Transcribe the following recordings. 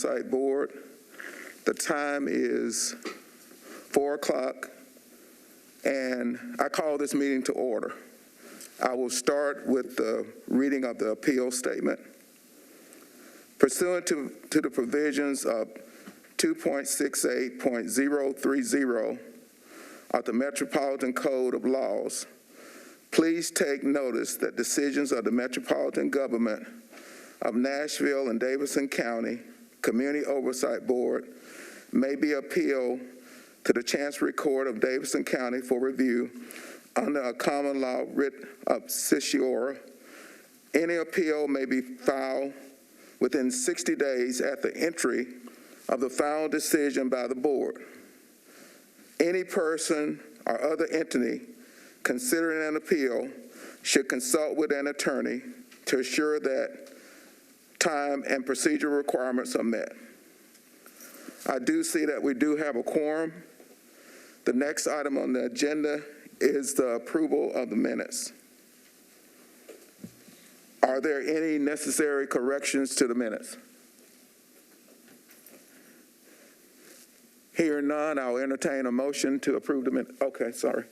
Oversight Board. The time is 4 o'clock, and I call this meeting to order. I will start with the reading of the appeal statement. Pursuant to the provisions of 2.68.030 of the Metropolitan Code of Laws, please take notice that decisions of the Metropolitan Government of Nashville and Davidson County Community Oversight Board may be appealed to the Chancery Court of Davidson County for review under a common law writ of certiorari. Any appeal may be filed within 60 days after entry of the final decision by the board. Any person or other entity considering an appeal should consult with an attorney to assure that time and procedural requirements are met. I do see that we do have a quorum. The next item on the agenda is the approval of the minutes. Are there any necessary corrections to the minutes? Hearing none, I'll entertain a motion to approve the minutes. Okay, sorry.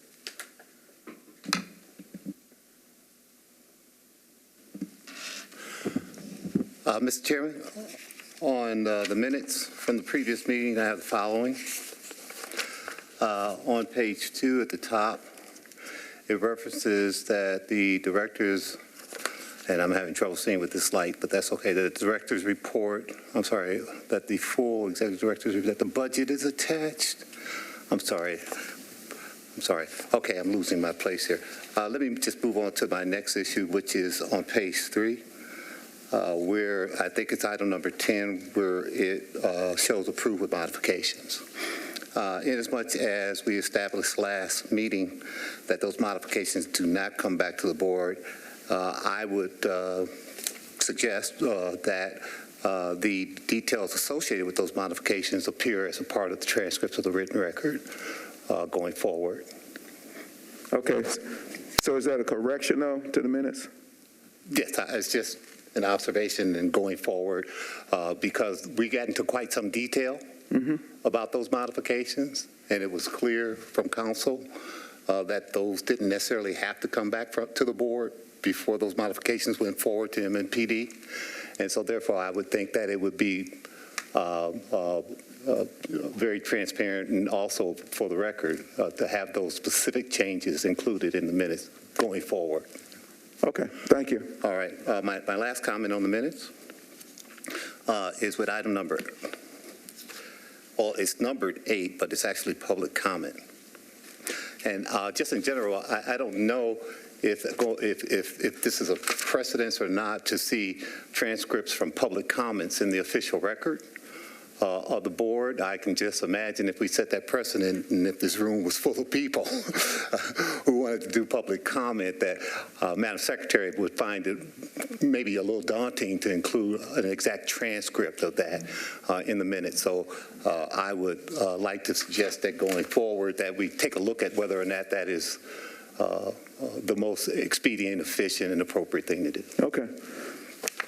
Mr. Chairman, on the minutes from the previous meeting, I have the following. On page 2 at the top, it references that the directors, and I'm having trouble seeing with this light, but that's okay, that the director's report, that the full executive director's report, that the budget is attached. I'm sorry. Okay, I'm losing my place here. Let me just move on to my next issue, which is on page 3. Where I think it's item number 10, where it shows approved with modifications. Inasmuch as we established last meeting that those modifications do not come back to the board, I would suggest that the details associated with those modifications appear as a part of the transcripts of the written record going forward. Okay, so is that a correction, though, to the minutes? Yes, it's just an observation and going forward because we got into quite some detail about those modifications, and it was clear from council that those didn't necessarily have to come back to the board before those modifications went forward to MNPD. And so therefore I would think that it would be very transparent and also for the record to have those specific changes included in the minutes going forward. Okay, thank you. All right, my last comment on the minutes is with item number, well, it's numbered 8, but it's actually public comment. And just in general, I don't know if this is a precedence or not to see transcripts from public comments in the official record of the board. I can just imagine if we set that precedent and if this room was full of people who wanted to do public comment, that Madam Secretary would find it maybe a little daunting to include an exact transcript of that in the minutes. So I would like to suggest that going forward that we take a look at whether or not that is the most expedient, efficient, and appropriate thing to do. Okay.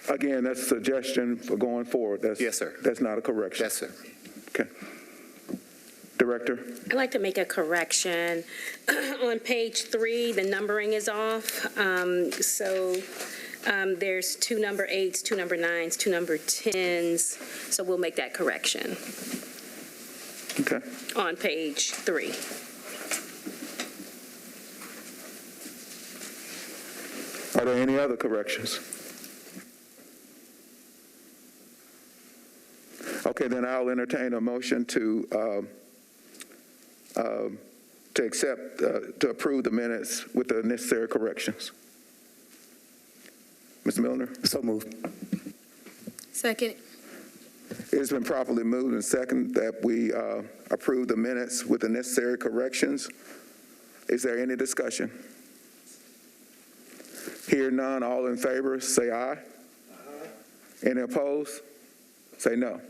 Again, that's a suggestion for going forward. Yes, sir. That's not a correction. Yes, sir. Okay. Director? I'd like to make a correction. On page 3, the numbering is off. There's 2 number 8s, 2 number 9s, 2 number 10s. So we'll make that correction. Okay. On page 3. Are there any other corrections? Okay, then I'll entertain a motion to accept, to approve the minutes with the necessary corrections. Ms. Milner? So moved. Second. It's been properly moved and second that we approve the minutes with the necessary corrections. Is there any discussion? Hear none, all in favor, say aye. Aye. Any opposed? Say no.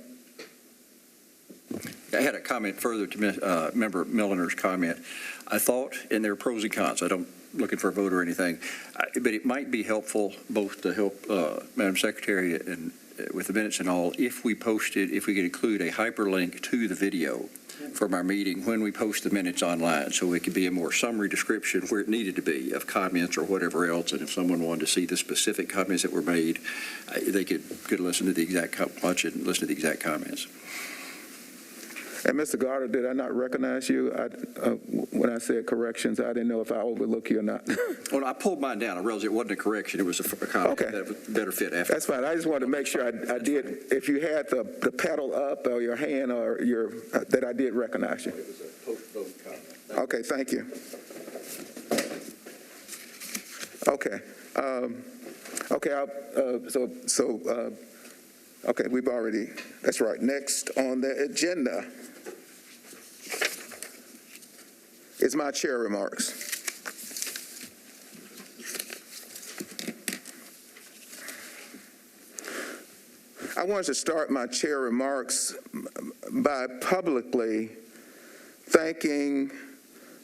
I had a comment further to Member Milner's comment. I thought, and there are pros and cons, I don't looking for a vote or anything, but it might be helpful both to help Madam Secretary and with the minutes and all, if we posted, if we could include a hyperlink to the video from our meeting when we post the minutes online, so it could be a more summary description where it needed to be of comments or whatever else. And if someone wanted to see the specific comments that were made, they could listen to the exact, watch it and listen to the exact comments. And Mr. Garter, did I not recognize you when I said corrections? I didn't know if I overlooked you or not. Well, I pulled mine down. I realized it wasn't a correction. It was a comment Okay. that would better fit after. That's fine. I just wanted to make sure I did, if you had the pedal up or your hand or that I did recognize you. It was a post-vote comment. Okay, thank you. Okay. Okay, we've already, that's right. Next on the agenda is my chair remarks. I wanted to start my chair remarks by publicly thanking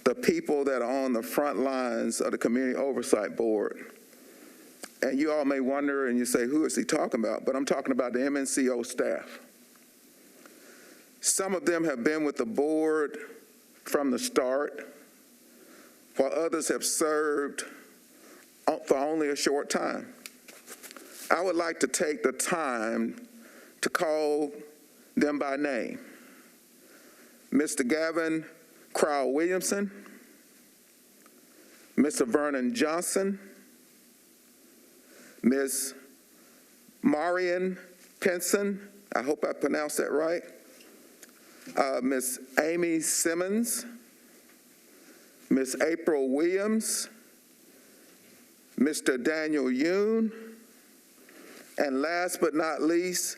the people that are on the front lines of the Community Oversight Board. And you all may wonder, and you say, who is he talking about? But I'm talking about the MNCO staff. Some of them have been with the board from the start, while others have served for only a short time. I would like to take the time to call them by name. Mr. Gavin Crowell-Williamson, Mr. Vernon Johnson, Ms. Marian Pinson, I hope I pronounced that right, Ms. Amy Simmons, Ms. April Williams, Mr. Daniel Yoon, and last but not least,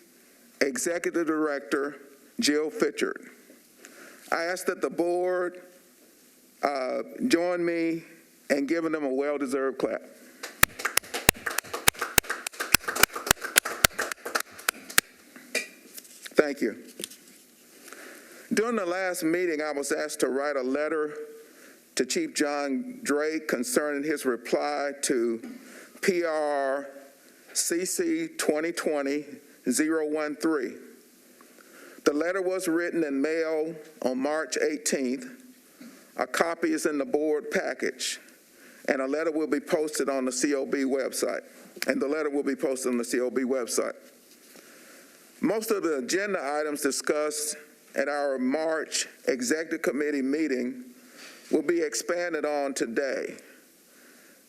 Executive Director Jill Fitchard. I ask that the board join me in giving them a well-deserved clap. Thank you. During the last meeting, I was asked to write a letter to Chief John Drake concerning his reply to PR CC 2020-013. The letter was written and mailed on March 18th. A copy is in the board package, and a letter will be posted on the COB website. Most of the agenda items discussed at our March Executive Committee meeting will be expanded on today.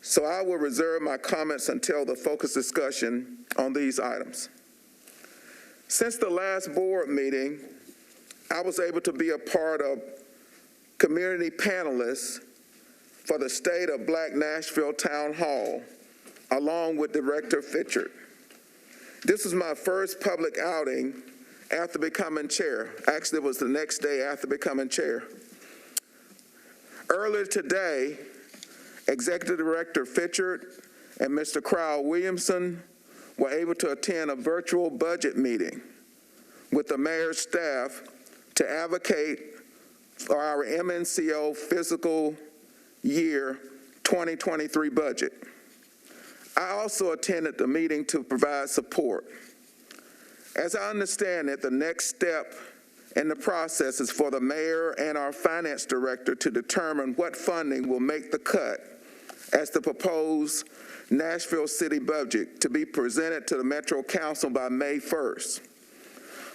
So I will reserve my comments until the focus discussion on these items. Since the last board meeting, I was able to be a part of community panelists for the State of Black Nashville Town Hall, along with Director Fitchard. This was my first public outing after becoming chair. Actually, it was the next day after becoming chair. Earlier today, Executive Director Fitchard and Mr. Crowell-Williamson were able to attend a virtual budget meeting with the mayor's staff to advocate for our MNCO fiscal year 2023 budget. I also attended the meeting to provide support. As I understand it, the next step in the process is for the mayor and our finance director to determine what funding will make the cut as the proposed Nashville city budget to be presented to the Metro Council by May 1st.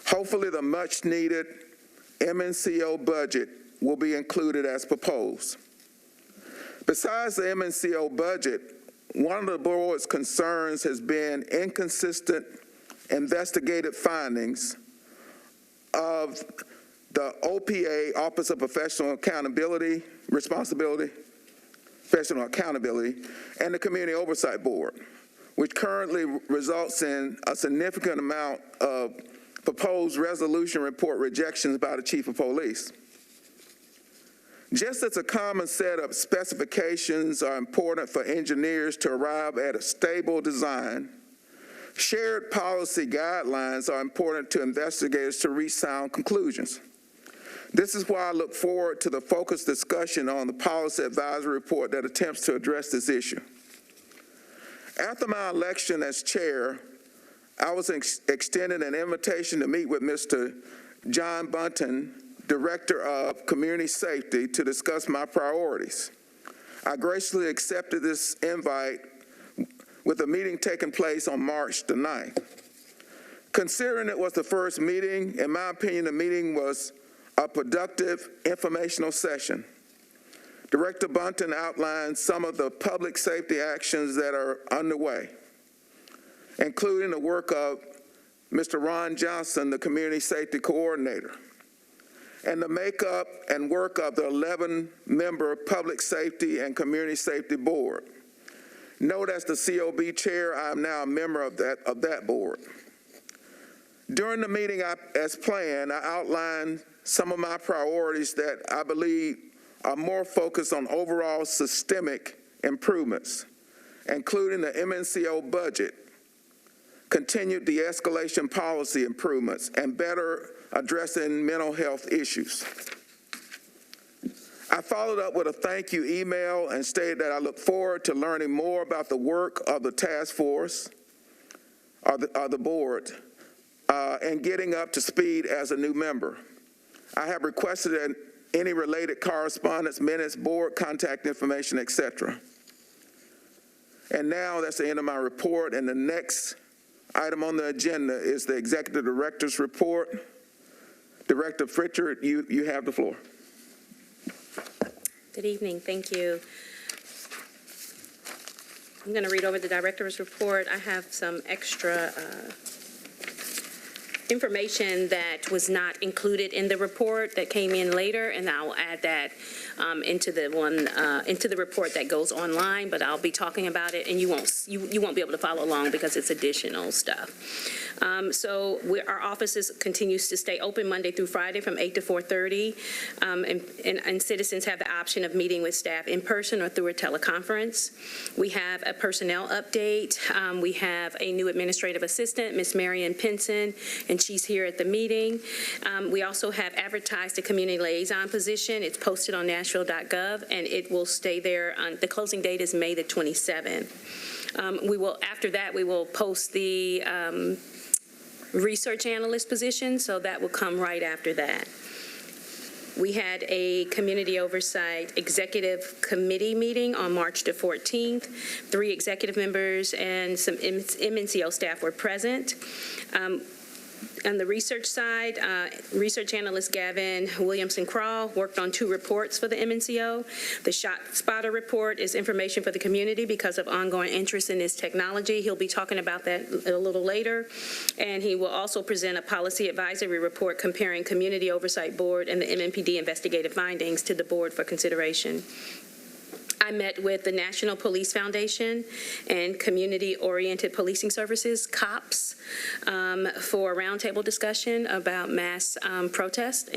Hopefully the much-needed MNCO budget will be included as proposed. Besides the MNCO budget, one of the board's concerns has been inconsistent investigative findings of the OPA, Office of Professional Accountability, and the Community Oversight Board, which currently results in a significant amount of proposed resolution report rejections by the Chief of Police. Just as a common set of specifications are important for engineers to arrive at a stable design, shared policy guidelines are important to investigators to reach sound conclusions. This is why I look forward to the focused discussion on the policy advisory report that attempts to address this issue. After my election as chair, I was extended an invitation to meet with Mr. John Bunton, Director of Community Safety, to discuss my priorities. I graciously accepted this invite with a meeting taking place on March the 9th. Considering it was the first meeting, in my opinion, the meeting was a productive informational session. Director Bunton outlined some of the public safety actions that are underway, including the work of Mr. Ron Johnson, the Community Safety Coordinator, and the makeup and work of the 11-member Public Safety and Community Safety Board. Note, as the COB Chair, I am now a member of that board. During the meeting, as planned, I outlined some of my priorities that I believe are more focused on overall systemic improvements, including the MNCO budget, continued de-escalation policy improvements, and better addressing mental health issues. I followed up with a thank you email and stated that I look forward to learning more about the work of the task force or the board and getting up to speed as a new member. I have requested any related correspondence, minutes, board contact information, etc. And now that's the end of my report, and the next item on the agenda is the Executive Director's report. Director Pritchard, you have the floor. Good evening. Thank you. I'm going to read over the Director's report. I have some extra information that was not included in the report that came in later, and I will add that into the report that goes online. But I'll be talking about it, and you won't be able to follow along because it's additional stuff. So our offices continues to stay open Monday through Friday from 8 to 4:30, and citizens have the option of meeting with staff in person or through a teleconference. We have a personnel update. We have a new administrative assistant, Ms. Marion Pinson, and she's here at the meeting. We also have advertised a community liaison position. It's posted on Nashville.gov, and it will stay there. The closing date is May the 27th. After that, we will post the research analyst position, so that will come right after that. We had a community oversight executive committee meeting on March the 14th. 3 executive members and some MNCO staff were present. On the research side, research analyst Gavin Williamson-Crawl worked on 2 reports for the MNCO. The Shot Spotter report is information for the community because of ongoing interest in this technology. He'll be talking about that a little later. And he will also present a policy advisory report comparing Community Oversight Board and the MNPD investigative findings to the board for consideration. I met with the National Police Foundation and Community-Oriented Policing Services, COPS, for a roundtable discussion about mass protests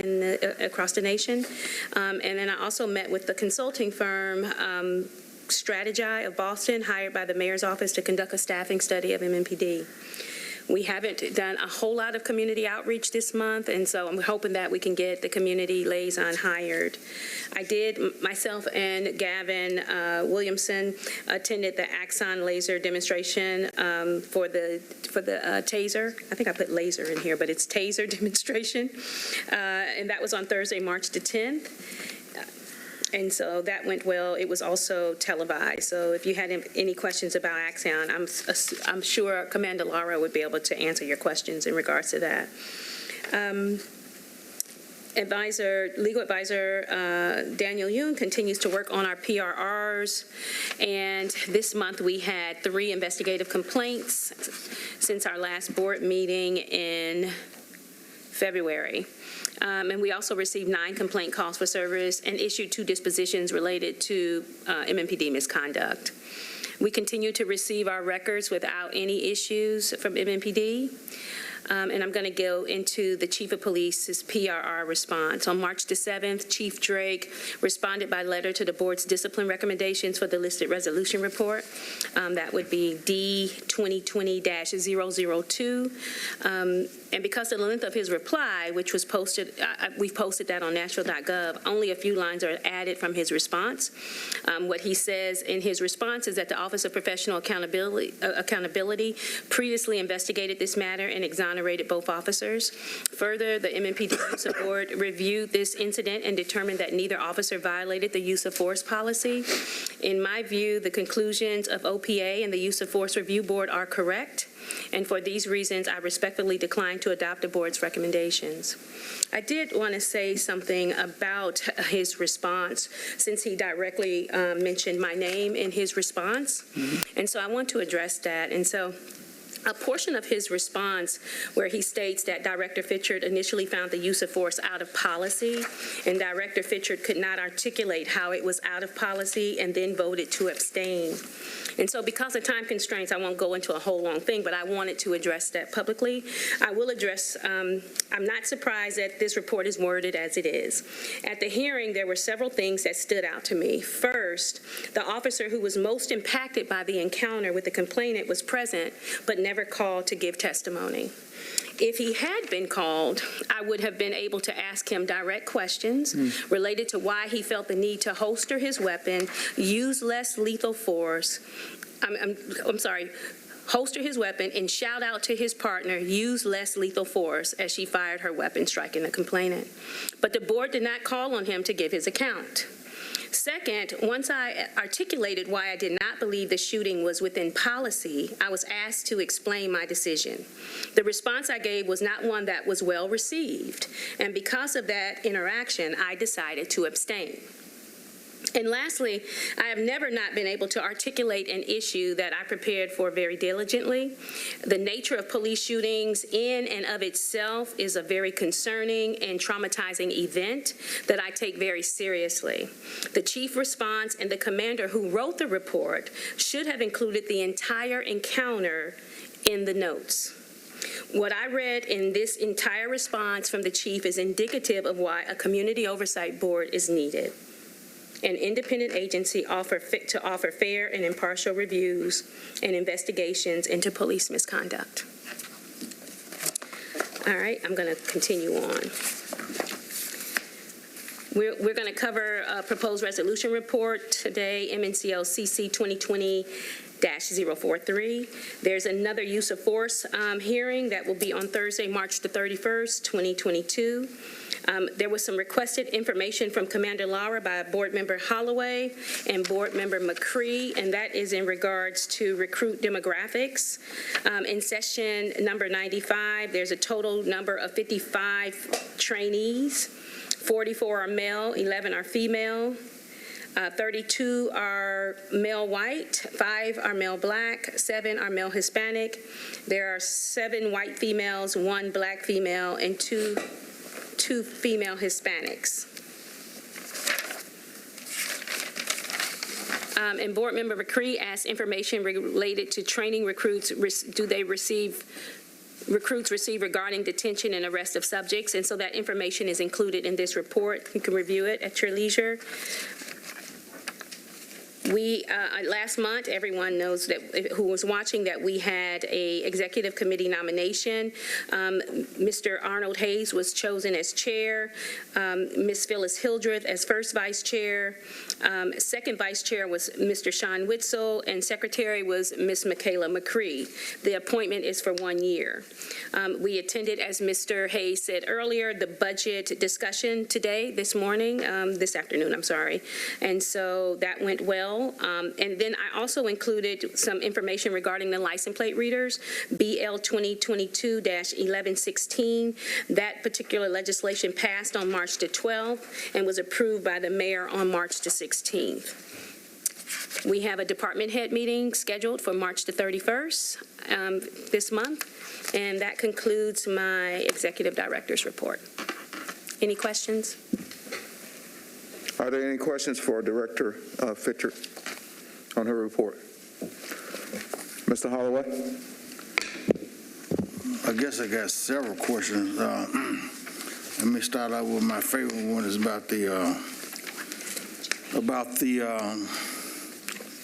across the nation. And then I also met with the consulting firm Strategy of Boston, hired by the mayor's office to conduct a staffing study of MNPD. We haven't done a whole lot of community outreach this month, and so I'm hoping that we can get the community liaison hired. Myself and Gavin Williamson attended the Axon laser demonstration for the taser. I think I put laser in here, but it's taser demonstration. And that was on Thursday, March the 10th. And so that went well. It was also televised. So if you had any questions about Axon, I'm sure Commander Lara would be able to answer your questions in regards to that. Legal advisor Daniel Yoon continues to work on our PRRs, and this month we had 3 investigative complaints since our last board meeting in February. And we also received 9 complaint calls for service and issued 2 dispositions related to MNPD misconduct. We continue to receive our records without any issues from MNPD. and I'm going to go into the Chief of Police's PRR response. On March the 7th, Chief Drake responded by letter to the board's discipline recommendations for the listed resolution report. That would be D 2020-002. And because of the length of his reply, which was posted, we've posted that on nashville.gov, only a few lines are added from his response. What he says in his response is that the Office of Professional Accountability previously investigated this matter and exonerated both officers. Further, the MNPD Board reviewed this incident and determined that neither officer violated the use of force policy. In my view, the conclusions of OPA and the Use of Force Review Board are correct, and for these reasons, I respectfully decline to adopt the board's recommendations. I did want to say something about his response, since he directly mentioned my name in his response, and so I want to address that. And so a portion of his response where he states that Director Fitchard initially found the use of force out of policy, and Director Fitchard could not articulate how it was out of policy and then voted to abstain. And so because of time constraints, I won't go into a whole long thing, but I wanted to address that publicly. I will address, I'm not surprised that this report is worded as it is. At the hearing, there were several things that stood out to me. First, the officer who was most impacted by the encounter with the complainant was present, but never called to give testimony. If he had been called, I would have been able to ask him direct questions related to why he felt the need to holster his weapon, use less lethal force, holster his weapon and shout out to his partner, use less lethal force, as she fired her weapon, striking the complainant. But the board did not call on him to give his account. Second, once I articulated why I did not believe the shooting was within policy, I was asked to explain my decision. The response I gave was not one that was well received, and because of that interaction, I decided to abstain. And lastly, I have never not been able to articulate an issue that I prepared for very diligently. The nature of police shootings in and of itself is a very concerning and traumatizing event that I take very seriously. The chief response and the commander who wrote the report should have included the entire encounter in the notes. What I read in this entire response from the chief is indicative of why a community oversight board is needed. An independent agency to offer fair and impartial reviews and investigations into police misconduct. All right, I'm going to continue on. We're going to cover a proposed resolution report today, MNCOCC 2020-043. There's another use of force hearing that will be on Thursday, March the 31st, 2022. There was some requested information from Commander Lara by Board Member Holloway and Board Member McCree, and that is in regards to recruit demographics. In session number 95, there's a total number of 55 trainees. 44 are male, 11 are female. 32 are male white, 5 are male black, 7 are male Hispanic. There are 7 white females, 1 black female, and two female Hispanics. And Board Member McCree asked information related to training recruits. Recruits receive regarding detention and arrest of subjects, and so that information is included in this report. You can review it at your leisure. We, last month, everyone knows that, who was watching, that we had a executive committee nomination. Mr. Arnold Hayes was chosen as chair, Ms. Phyllis Hildreth as first vice chair, second vice chair was Mr. Sean Witzel, and secretary was Ms. Michaela McCree. The appointment is for 1 year. We attended, as Mr. Hayes said earlier, the budget discussion this afternoon, I'm sorry. And so that went well. And then I also included some information regarding the license plate readers, BL 2022-1116. That particular legislation passed on March the 12th and was approved by the mayor on March the 16th. We have a department head meeting scheduled for March the 31st this month, and that concludes my executive director's report. Any questions? Are there any questions for Director Fitchard on her report? Mr. Holloway? I guess I got several questions. Let me start out with my favorite one is about the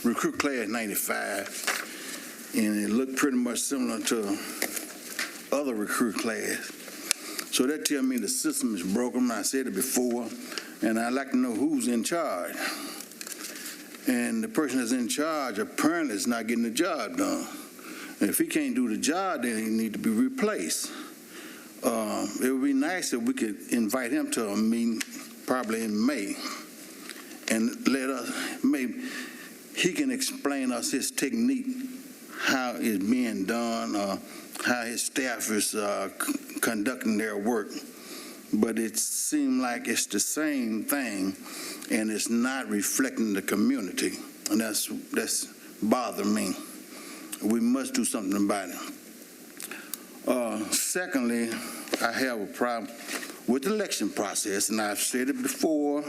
recruit class 95, and it looked pretty much similar to other recruit class. So that tells me the system is broken. I said it before, and I'd like to know who's in charge. And the person that's in charge apparently is not getting the job done. And if he can't do the job, then he need to be replaced. It would be nice if we could invite him to a meeting probably in May, and let us, maybe he can explain us his technique, how it's being done, how his staff is conducting their work. But it seems like it's the same thing, and it's not reflecting the community, and that's bothering me. We must do something about it. Secondly, I have a problem with the election process, and I've said it before.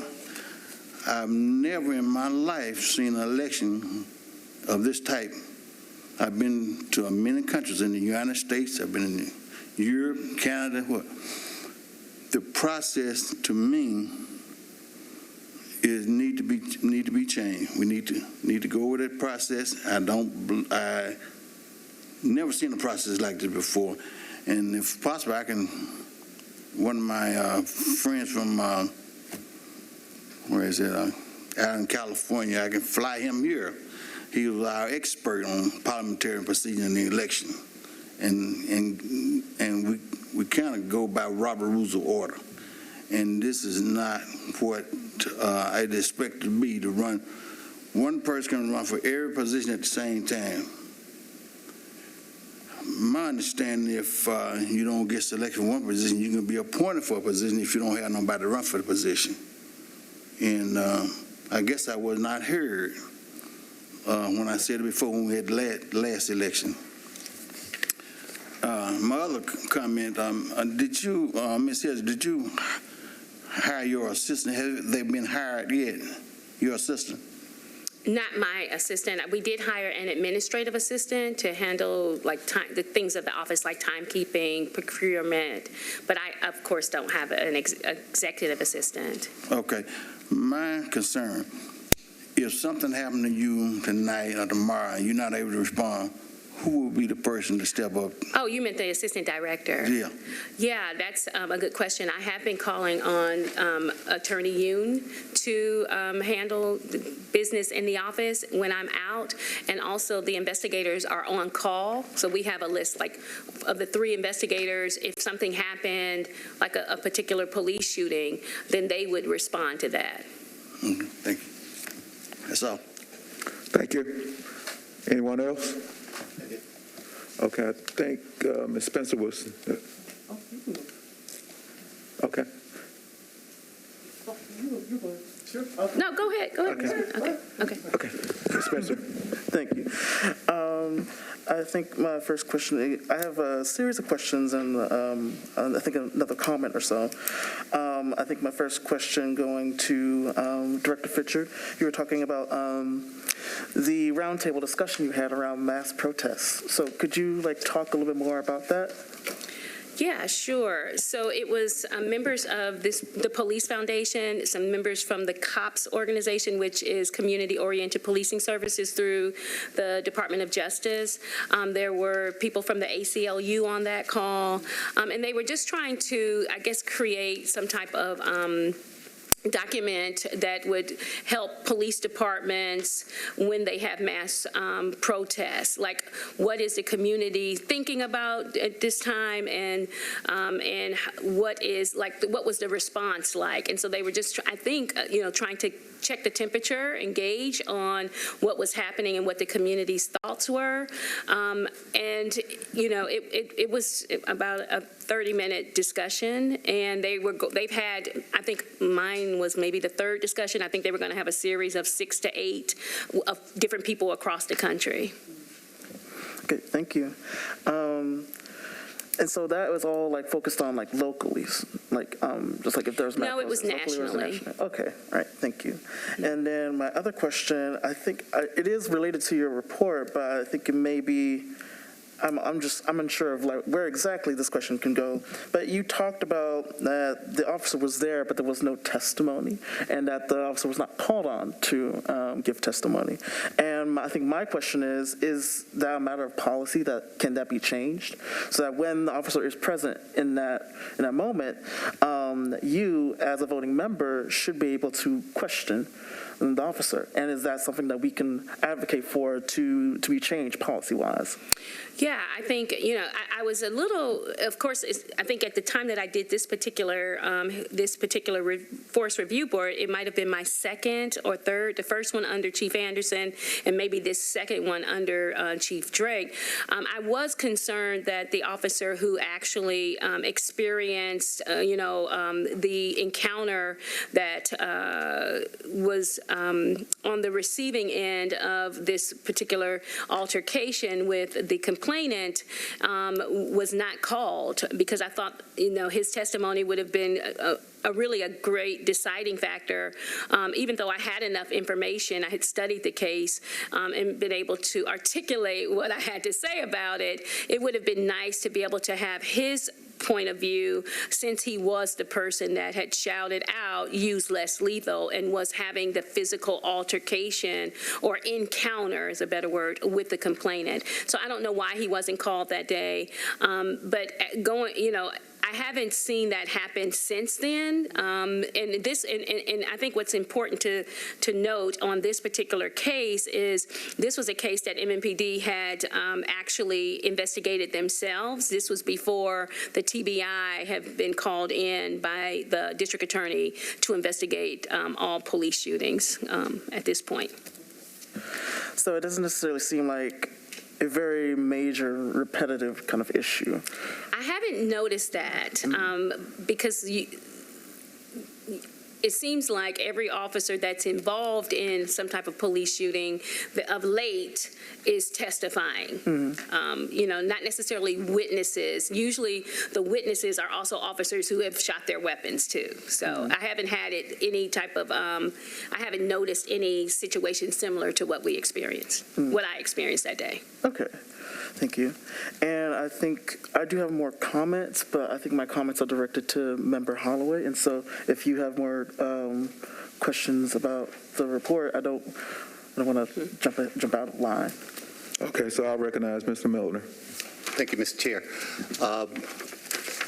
I've never in my life seen an election of this type. I've been to many countries in the United States. I've been in Europe, Canada. What? The process, to me, is need to be changed. We need to go over that process. I never seen a process like this before, and if possible, I can. One of my friends from where is it? Out in California. I can fly him here. He was our expert on parliamentary procedure in the election, and we kind of go by Robert Rules of Order, and this is not what I'd expect to be to run. One person can run for every position at the same time. My understanding, if you don't get selected for one position, you can be appointed for a position if you don't have nobody to run for the position. And I guess I was not heard when I said it before when we had the last election. My other comment, did you, Ms. Hills, did you hire your assistant? Have they been hired yet, your assistant? Not my assistant. We did hire an administrative assistant to handle the things of the office, like timekeeping, procurement. But I, of course, don't have an executive assistant. Okay. My concern, if something happened to you tonight or tomorrow and you're not able to respond, who will be the person to step up? Oh, you meant the assistant director? Yeah. Yeah, that's a good question. I have been calling on Attorney Yoon to handle the business in the office when I'm out, and also the investigators are on call. So we have a list of the 3 investigators. If something happened, like a particular police shooting, then they would respond to that. Mm-hmm. Thank you. That's all. Thank you. Anyone else? Okay, I think Ms. Spencer was. Okay. No, go ahead. Okay. Okay. Ms. Spencer. Thank you. I think my first question, I have a series of questions and I think another comment or so. I think my first question going to Director Fisher, you were talking about the roundtable discussion you had around mass protests. So could you talk a little bit more about that? Yeah, sure. So it was members of the Police Foundation, some members from the COPS organization, which is Community-Oriented Policing Services through the Department of Justice. There were people from the ACLU on that call, and they were just trying to, I guess, create some type of document that would help police departments when they have mass protests. Like, what is the community thinking about at this time, and what was the response like? And so they were just, I think, trying to check the temperature, engage on what was happening and what the community's thoughts were. It was about a 30-minute discussion, and they've had, I think mine was maybe the 3rd discussion. I think they were going to have a series of 6 to 8 of different people across the country. Okay, thank you. And so that was all focused on locally, just if there's No, it was nationally. Okay, all right, thank you. And then my other question, I think it is related to your report, but I think it may be I'm unsure of like where exactly this question can go, but you talked about that the officer was there, but there was no testimony, and that the officer was not called on to give testimony. And I think my question is that a matter of policy that can that be changed so that when the officer is present in that moment, you as a voting member should be able to question the officer? And is that something that we can advocate for to be changed policy-wise? Yeah, I think, I was a little, of course, I think at the time that I did this particular force review board, it might have been my second or third, the first one under Chief Anderson, and maybe this second one under Chief Drake. I was concerned that the officer who actually experienced, the encounter that was on the receiving end of this particular altercation with the complainant was not called, because I thought, his testimony would have been a really great deciding factor. Even though I had enough information, I had studied the case and been able to articulate what I had to say about it, it would have been nice to be able to have his point of view, since he was the person that had shouted out, use less lethal, and was having the physical altercation or encounter is a better word with the complainant. So I don't know why he wasn't called that day, but I haven't seen that happen since then. And I think what's important to note on this particular case is this was a case that MMPD had actually investigated themselves. This was before the TBI have been called in by the district attorney to investigate all police shootings at this point. So it doesn't necessarily seem like a very major, repetitive kind of issue. I haven't noticed that because it seems like every officer that's involved in some type of police shooting of late is testifying. Not necessarily witnesses. Usually the witnesses are also officers who have shot their weapons too. So I haven't had any type of, I haven't noticed any situation similar to what we experienced, what I experienced that day. Okay. Thank you. And I think I do have more comments, but I think my comments are directed to Member Holloway. And so if you have more questions about the report, I don't want to jump out of line. Okay, so I'll recognize Mr. Milner. Thank you, Mr. Chair.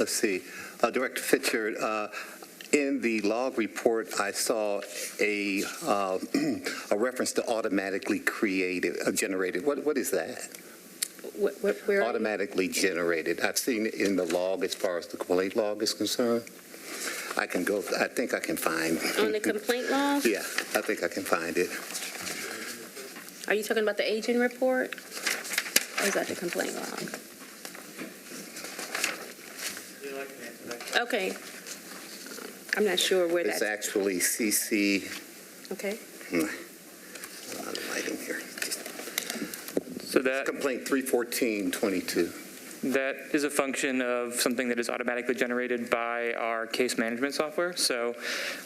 Let's see. Director Fitchard, in the log report, I saw a reference to automatically generated. What is that? Where automatically generated. I've seen it in the log as far as the complaint log is concerned. I think I can find. On the complaint log? Yeah, I think I can find it. Are you talking about the agent report? Or is that the complaint log? Okay. I'm not sure where that's. It's actually CC. Okay. Lighting here. So that Complaint 31422. That is a function of something that is automatically generated by our case management software. So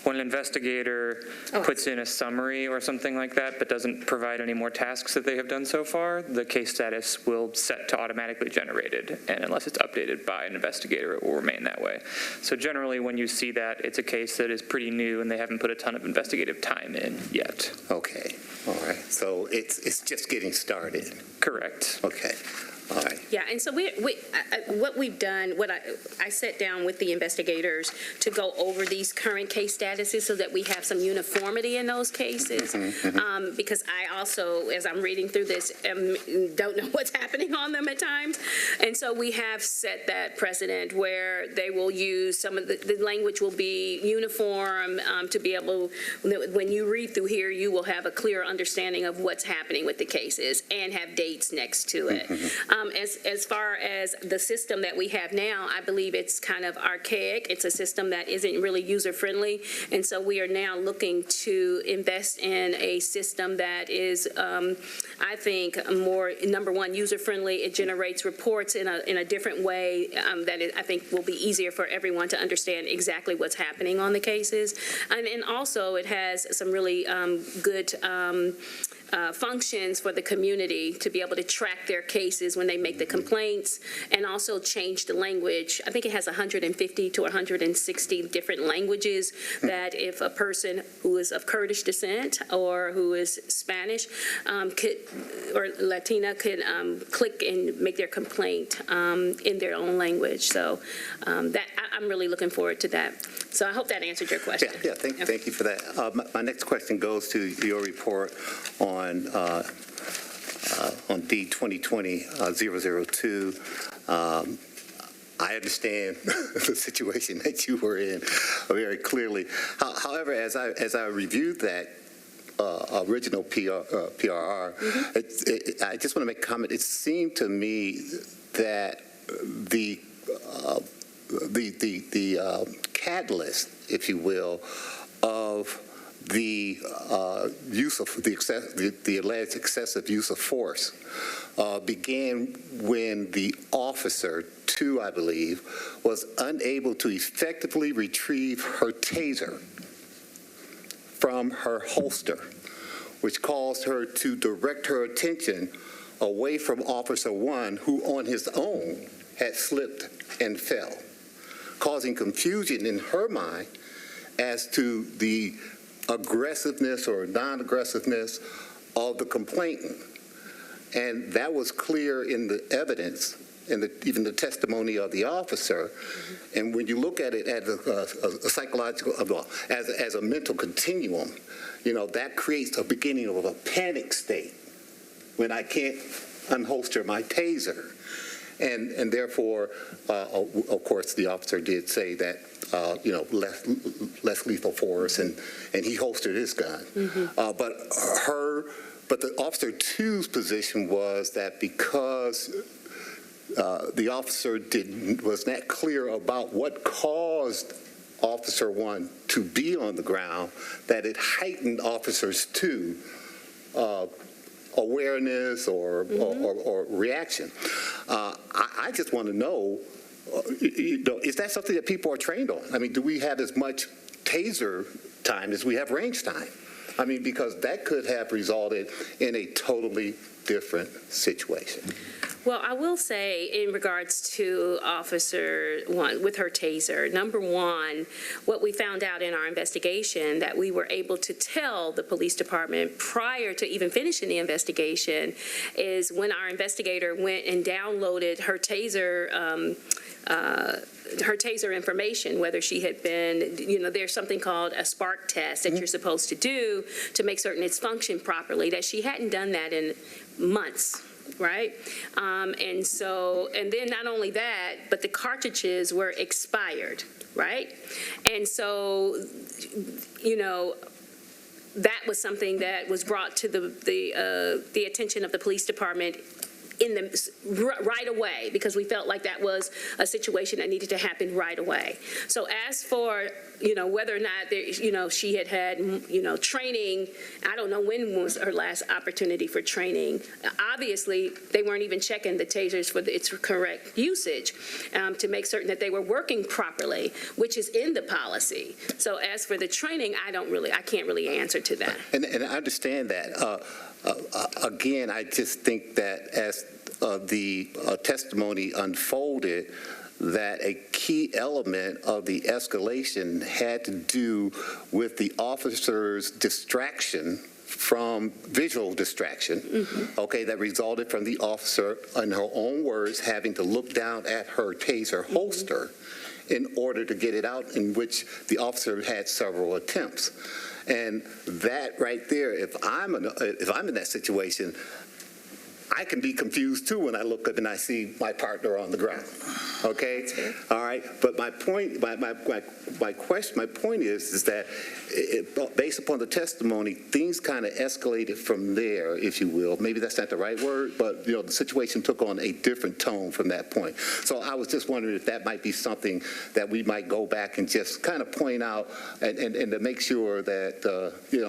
when an investigator puts in a summary or something like that, but doesn't provide any more tasks that they have done so far, the case status will set to automatically generated. And unless it's updated by an investigator, it will remain that way. So generally, when you see that, it's a case that is pretty new and they haven't put a ton of investigative time in yet. Okay. All right. So it's just getting started. Correct. Okay. All right. Yeah, and so what we've done, I sat down with the investigators to go over these current case statuses so that we have some uniformity in those cases. Because I also, as I'm reading through this, don't know what's happening on them at times. And so we have set that precedent where they will use some of the language will be uniform to be able, when you read through here, you will have a clear understanding of what's happening with the cases and have dates next to it. As far as the system that we have now, I believe it's kind of archaic. It's a system that isn't really user-friendly, and so we are now looking to invest in a system that is, I think, more, number one, user-friendly. It generates reports in a different way that I think will be easier for everyone to understand exactly what's happening on the cases. And also, it has some really good functions for the community to be able to track their cases when they make the complaints, and also change the language. I think it has 150 to 160 different languages that if a person who is of Kurdish descent or who is Spanish could, or Latina could click and make their complaint in their own language. So that I'm really looking forward to that. So I hope that answered your question. Yeah, thank you for that. My next question goes to your report on D 2020-002. I understand the situation that you were in very clearly. However, as I reviewed that original PRR, I just want to make a comment. It seemed to me that the catalyst, if you will, of the use of the alleged excessive use of force began when the officer, two, I believe, was unable to effectively retrieve her taser from her holster, which caused her to direct her attention away from Officer 1, who on his own had slipped and fell, causing confusion in her mind as to the aggressiveness or non-aggressiveness of the complainant. And that was clear in the evidence, in even the testimony of the officer. And when you look at it as a psychological, as a mental continuum, that creates a beginning of a panic state when I can't unholster my taser. And therefore, of course, the officer did say that, less lethal force, and he holstered his gun. But the officer two's position was that because the officer was not clear about what caused Officer 1 to be on the ground, that it heightened Officers 2 awareness or reaction. I just want to know, is that something that people are trained on? I mean, do we have as much taser time as we have range time? I mean, because that could have resulted in a totally different situation. Well, I will say in regards to Officer 1 with her taser, number one, what we found out in our investigation that we were able to tell the police department prior to even finishing the investigation is when our investigator went and downloaded her taser information, whether she had been, there's something called a spark test that you're supposed to do to make certain it's functioned properly, that she hadn't done that in months. Right? And then not only that, but the cartridges were expired, right? And so, that was something that was brought to the attention of the police department right away, because we felt like that was a situation that needed to happen right away. So as for, whether or not she had training, I don't know when was her last opportunity for training. Obviously, they weren't even checking the tasers for its correct usage to make certain that they were working properly, which is in the policy. So as for the training, I can't really answer to that. And I understand that. Again, I just think that as the testimony unfolded, that a key element of the escalation had to do with the officer's distraction from visual distraction, that resulted from the officer, in her own words, having to look down at her taser holster in order to get it out, in which the officer had several attempts. And that right there, if I'm in that situation, I can be confused too when I look up and I see my partner on the ground. Okay, all right. But my point is that based upon the testimony, things kind of escalated from there, if you will. Maybe that's not the right word, but the situation took on a different tone from that point. So I was just wondering if that might be something that we might go back and just kind of point out and to make sure that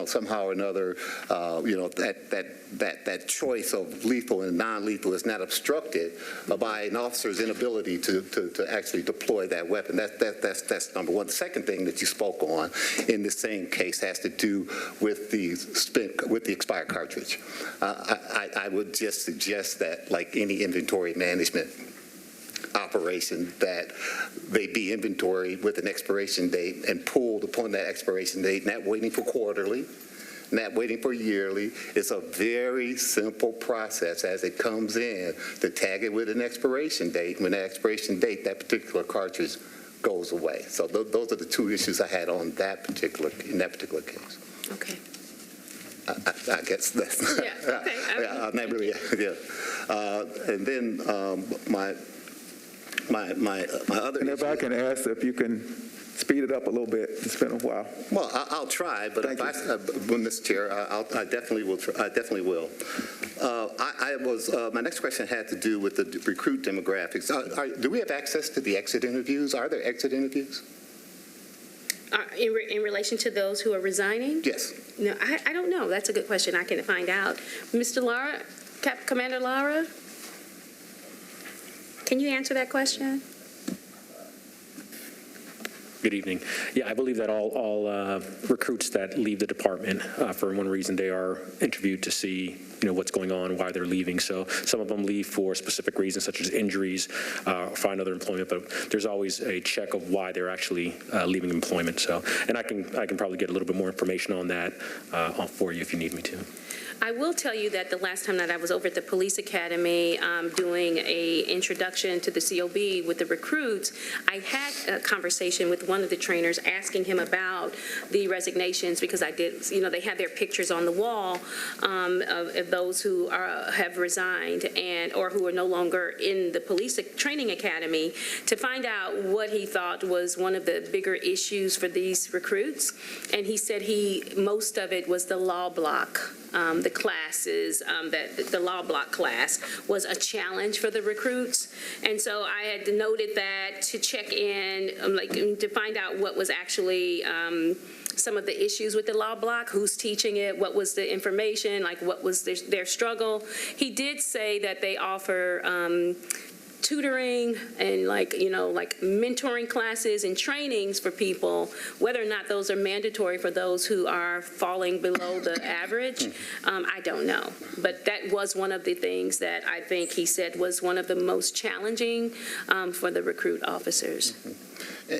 somehow or another, that choice of lethal lethal and non-lethal is not obstructed by an officer's inability to actually deploy that weapon. That's number one. The second thing that you spoke on in the same case has to do with the expired cartridge. I would just suggest that, like any inventory management operation, that they be inventory with an expiration date and pulled upon that expiration date, not waiting for quarterly, not waiting for yearly. It's a very simple process as it comes in to tag it with an expiration date. When that expiration date, that particular cartridge goes away. So those are the two issues I had on in that particular case. Okay. I guess that's Yeah, okay. not really, yeah. And then my other And if issue, I can ask if you can speed it up a little bit, it's been a while. well, I'll try, but Thank Mr. Chair, I definitely will. I definitely will. My next question had to do with the recruit demographics. Do we have access to the exit interviews? Are there exit interviews? In relation to those who are resigning? Yes. No, I don't know. That's a good question. I can find out. Mr. Lara, Commander Lara, can you answer that question? Good evening. Yeah, I believe that all recruits that leave the department for one reason, they are interviewed to see what's going on, why they're leaving. So some of them leave for specific reasons, such as injuries, find other employment. But there's always a check of why they're actually leaving employment. So, and I can probably get a little bit more information on that for you if you need me to. I will tell you that the last time that I was over at the police academy doing a introduction to the COB with the recruits, I had a conversation with one of the trainers asking him about the resignations, because I did, they had their pictures on the wall of those who have resigned or who are no longer in the police training academy, to find out what he thought was one of the bigger issues for these recruits. And he said most of it was the law block. The classes, that the law block class was a challenge for the recruits. And so I had noted that to check in, to find out what was actually some of the issues with the law block, who's teaching it, what was the information, what was their struggle. He did say that they offer tutoring and mentoring classes and trainings for people, whether or not those are mandatory for those who are falling below the average, I don't know. But that was one of the things that I think he said was one of the most challenging for the recruit officers.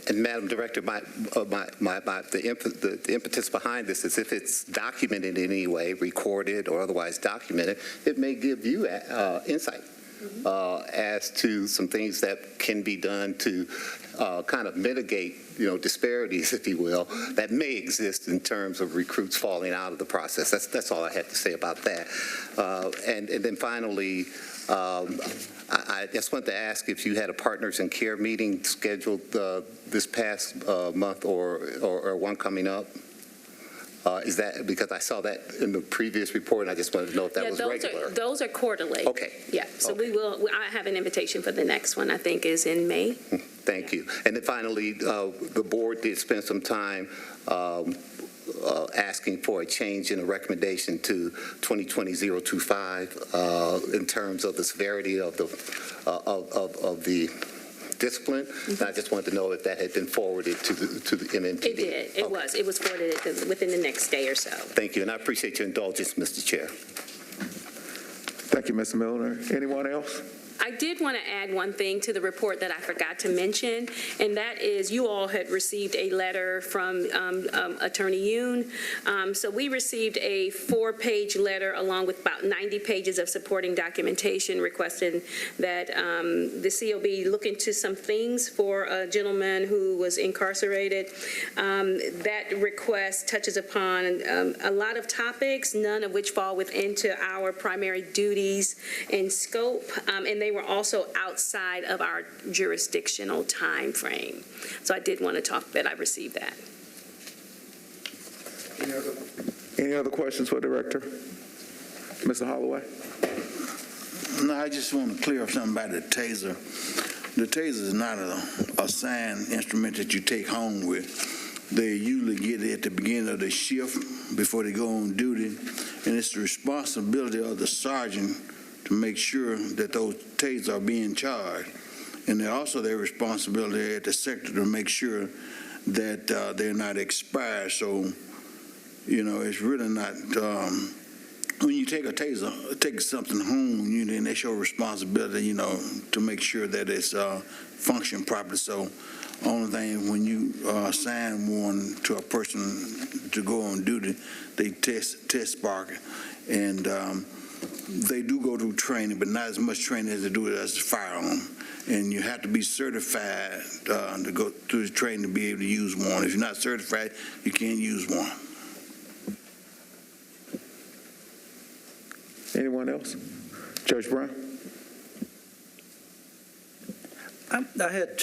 And Madam Director, the impetus behind this is if it's documented in any way, recorded or otherwise documented, it may give you insight as to some things that can be done to kind of mitigate, disparities, if you will, that may exist in terms of recruits falling out of the process. That's all I had to say about that. And then finally, I just wanted to ask if you had a Partners in Care meeting scheduled this past month or one coming up. Is that because I saw that in the previous report, and I just wanted to know if that was regular? Those are quarterly. Okay. Yeah, so okay. I have an invitation for the next one, I think, is in May. Thank you. And then finally, the board did spend some time asking for a change in a recommendation to 2020-025 in terms of the severity of the discipline. Mm-hmm. I just wanted to know if that had been forwarded to the MMPD. It did. It was. It was forwarded within the next day or so. Thank you, and I appreciate your indulgence, Mr. Chair. Thank you, Mr. Milner. Anyone else? I did want to add one thing to the report that I forgot to mention, and that is you all had received a letter from Attorney Yoon. So we received a 4-page letter along with about 90 pages of supporting documentation requesting that the COB look into some things for a gentleman who was incarcerated. That request touches upon a lot of topics, none of which fall within our primary duties and scope, and they were also outside of our jurisdictional time frame. So I did want to talk that I received that. Any other questions for the Director? Mr. Holloway? No, I just want to clear up something about the taser. The taser is not a assigned instrument that you take home with. They usually get it at the beginning of the shift before they go on duty, and it's the responsibility of the sergeant to make sure that those tasers are being charged. And they're also their responsibility at the sector to make sure that they're not expired. So, it's really not, when you take a taser, take something home, then that's your responsibility, to make sure that it's functioning properly. So, only thing, when you assign one to a person to go on duty, they test spark, and they do go through training, but not as much training as they do as the firearm. And you have to be certified to go through the training to be able to use one. If you're not certified, you can't use one. Anyone else? Judge Brown? I had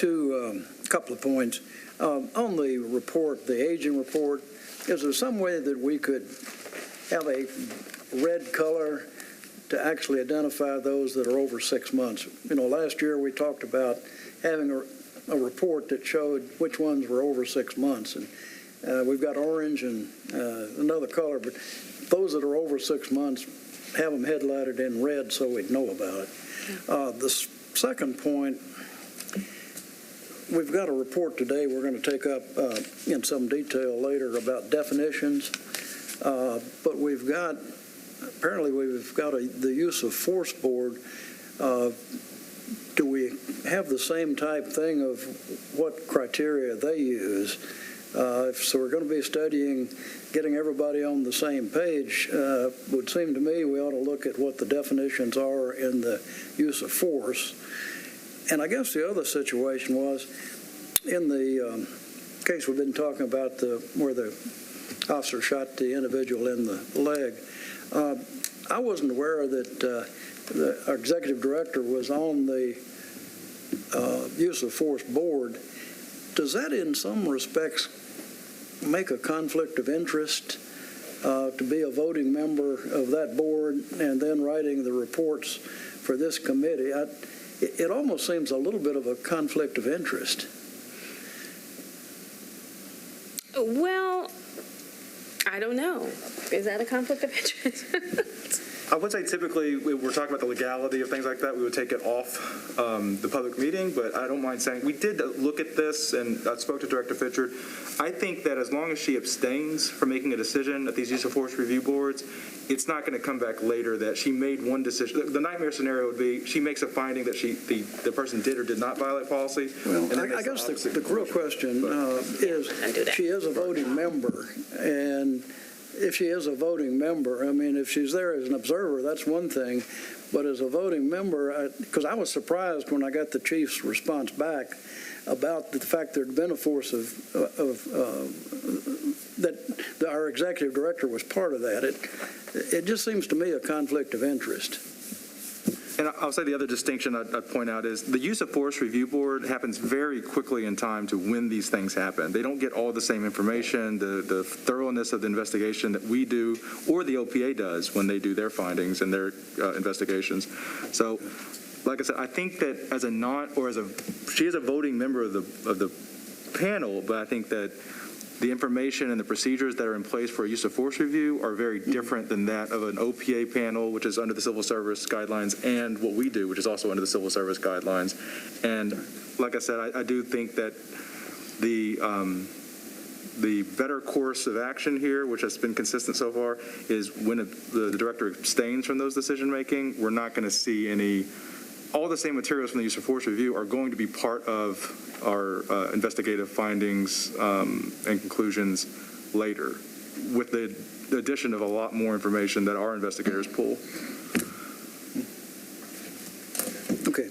couple of points. On the report, the aging report, is there some way that we could have a red color to actually identify those that are over 6 months? Last year we talked about having a report that showed which ones were over 6 months. And we've got orange and another color, but those that are over 6 months, have them headlighted in red so we'd know about it. The second point, we've got a report today we're going to take up in some detail later about definitions, but apparently we've got the use of force board. Do we have the same type thing of what criteria they use? So we're going to be studying getting everybody on the same page. Would seem to me we ought to look at what the definitions are in the use of force. And I guess the other situation was, in the case we've been talking about where the officer shot the individual in the leg, I wasn't aware that our executive director was on the use of force board. Does that in some respects make a conflict of interest to be a voting member of that board and then writing the reports for this committee? It almost seems a little bit of a conflict of interest. Well, I don't know. Is that a conflict of interest? I would say typically we're talking about the legality of things like that. We would take it off the public meeting, but I don't mind saying we did look at this, and I spoke to Director Fitchard. I think that as long as she abstains from making a decision at these use of force review boards, it's not going to come back later that she made one decision. The nightmare scenario would be she makes a finding that the person did or did not violate policy. Well, I guess the real question is she is a voting member, and if she is a voting member, I mean, if she's there as an observer, that's one thing. But as a voting member, because I was surprised when I got the chief's response back about the fact there had been a force that our executive director was part of that. It just seems to me a conflict of interest. And I'll say the other distinction I'd point out is the use of force review board happens very quickly in time to when these things happen. They don't get all the same information, the thoroughness of the investigation that we do or the OPA does when they do their findings and their investigations. So, like I said, I think that she is a voting member of the panel, but I think that the information and the procedures that are in place for a use of force review are very different than that of an OPA panel, which is under the Civil Service guidelines, and what we do, which is also under the Civil Service guidelines. And like I said, I do think that the better course of action here, which has been consistent so far, is when the director abstains from those decision-making, we're not going to see all the same materials from the use of force review are going to be part of our investigative findings and conclusions later, with the addition of a lot more information that our investigators pull. Okay.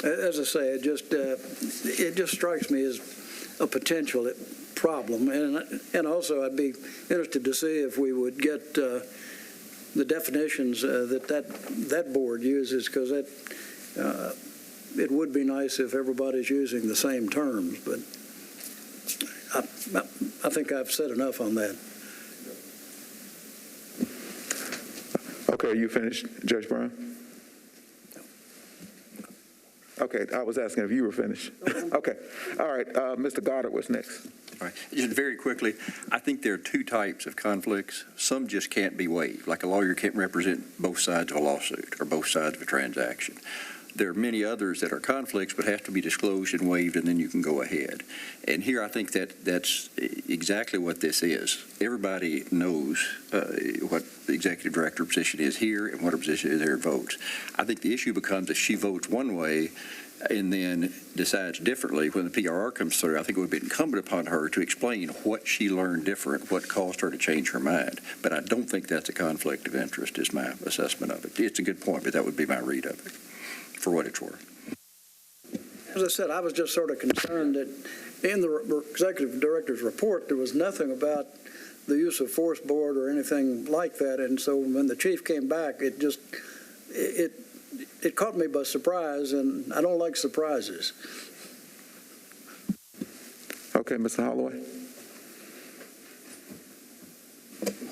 As I say, it just strikes me as a potential problem, and also I'd be interested to see if we would get the definitions that board uses, because it would be nice if everybody's using the same terms, but I think I've said enough on that. Okay, are you finished, Judge Brown? Okay, I was asking if you were finished. Okay, all right, Mr. Goddard was next. Right. Just very quickly, I think there are two types of conflicts. Some just can't be waived, like a lawyer can't represent both sides of a lawsuit or both sides of a transaction. There are many others that are conflicts but have to be disclosed and waived, and then you can go ahead. And here I think that's exactly what this is. Everybody knows what the executive director position is here and what her position is there votes. I think the issue becomes if she votes one way and then decides differently when the PRR comes through, I think it would be incumbent upon her to explain what she learned different, what caused her to change her mind. But I don't think that's a conflict of interest is my assessment of it. It's a good point, but that would be my read of it, for what it's worth. As I said, I was just sort of concerned that in the executive director's report, there was nothing about the use of force board or anything like that. And so when the chief came back, it caught me by surprise, and I don't like surprises. Okay, Mr. Holloway.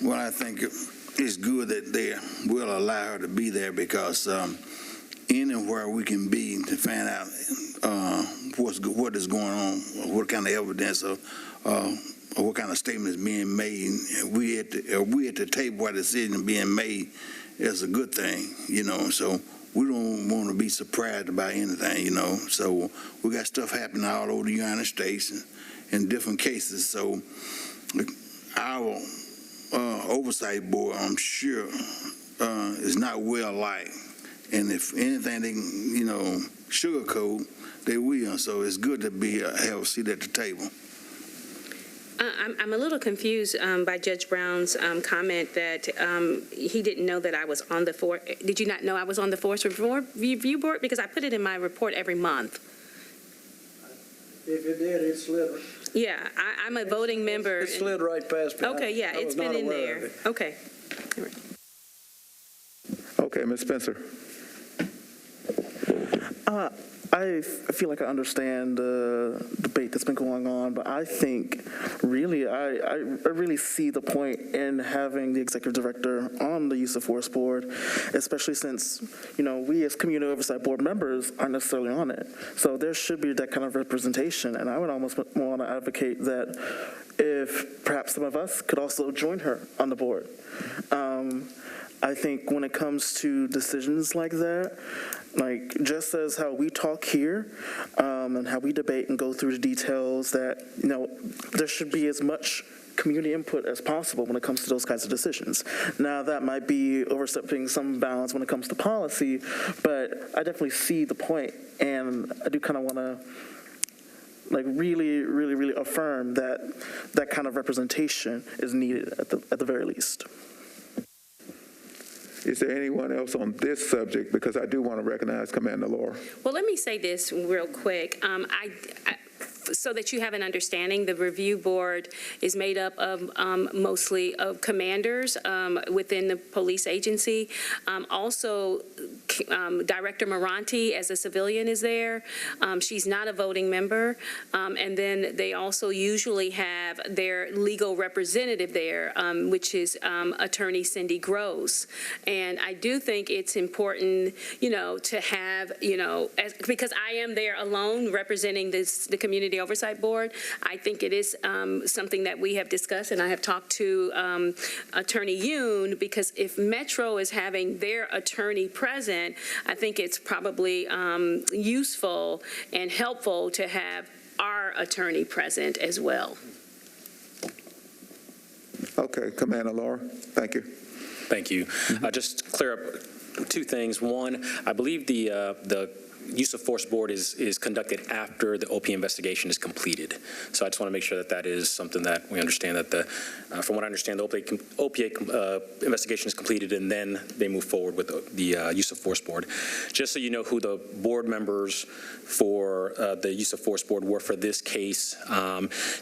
Well, I think it's good that they will allow her to be there because anywhere we can be to find out what is going on, what kind of evidence or what kind of statement is being made. We at the table where the decision being made is a good thing, so we don't want to be surprised about anything, So we got stuff happening all over the United States in different cases. So our oversight board, I'm sure, is not well liked. And if anything they can, sugarcoat, they will. So it's good to have a seat at the table. I'm a little confused by Judge Brown's comment that he didn't know that I was on the force. Did you not know I was on the force review board? Because I put it in my report every month. If it did, it slid. Yeah, I'm a voting member. It slid right past me. Okay, yeah, it's been in there. Okay. Okay, Ms. Spencer. I feel like I understand the debate that's been going on, but I think really, I really see the point in having the executive director on the use of force board, especially since, we as community oversight board members aren't necessarily on it. So there should be that kind of representation, and I would almost want to advocate that if perhaps some of us could also join her on the board. I think when it comes to decisions like that, just as how we talk here and how we debate and go through the details, that, there should be as much community input as possible when it comes to those kinds of decisions. Now, that might be overstepping some bounds when it comes to policy, but I definitely see the point, and I do kind of want to really, really, really affirm that that kind of representation is needed at the very least. Is there anyone else on this subject? Because I do want to recognize Commander Laura. Well, let me say this real quick. So that you have an understanding, the review board is made up of mostly of commanders within the police agency. Also, Director Moranti, as a civilian, is there. She's not a voting member. And then they also usually have their legal representative there, which is Attorney Cindy Gross. And I do think it's important, to have, because I am there alone representing the Community Oversight Board. I think it is something that we have discussed, and I have talked to Attorney Yoon, because if Metro is having their attorney present, I think it's probably useful and helpful to have our attorney present as well. Okay, Commander Laura, thank you. Thank you. Just clear up two things. One, I believe the use of force board is conducted after the OP investigation is completed. So I just want to make sure that is something that we understand, that from what I understand, the OPA investigation is completed, and then they move forward with the use of force board. Just so you know who the board members for the use of force board were for this case,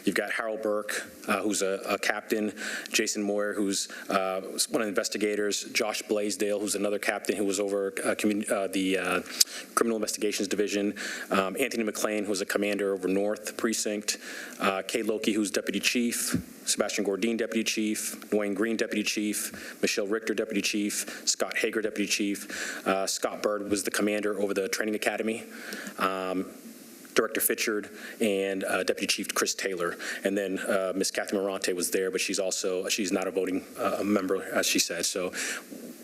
you've got Harold Burke, who's a captain, Jason Moyer, who's one of the investigators, Josh Blaisdell, who's another captain who was over the criminal investigations division, Anthony McLean, who's a commander over North Precinct, Kay Loki, who's deputy chief, Sebastian Gordine, deputy chief, Dwayne Green, deputy chief, Michelle Richter, deputy chief, Scott Hager, deputy chief, Scott Bird was the commander over the training academy. Director Fitchard and Deputy Chief Chris Taylor. And then Ms. Kathy Morante was there, but she's not a voting member, as she said. So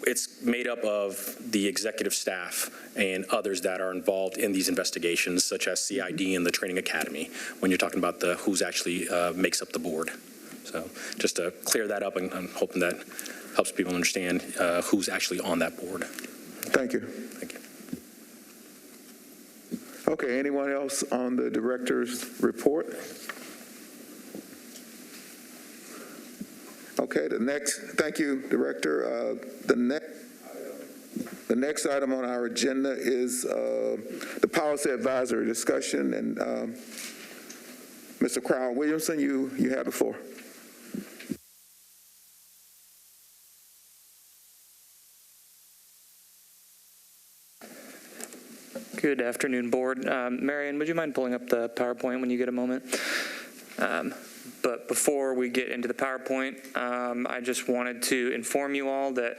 it's made up of the executive staff and others that are involved in these investigations, such as CID and the Training Academy, when you're talking about who's actually makes up the board. So just to clear that up, and I'm hoping that helps people understand who's actually on that board. Thank you. Thank you. Okay, anyone else on the director's report? Okay, thank you, Director. The next item on our agenda is the policy advisory discussion, and Mr. Crowell Williamson, you have the floor. Good afternoon, Board. Marion, would you mind pulling up the PowerPoint when you get a moment? But before we get into the PowerPoint, I just wanted to inform you all that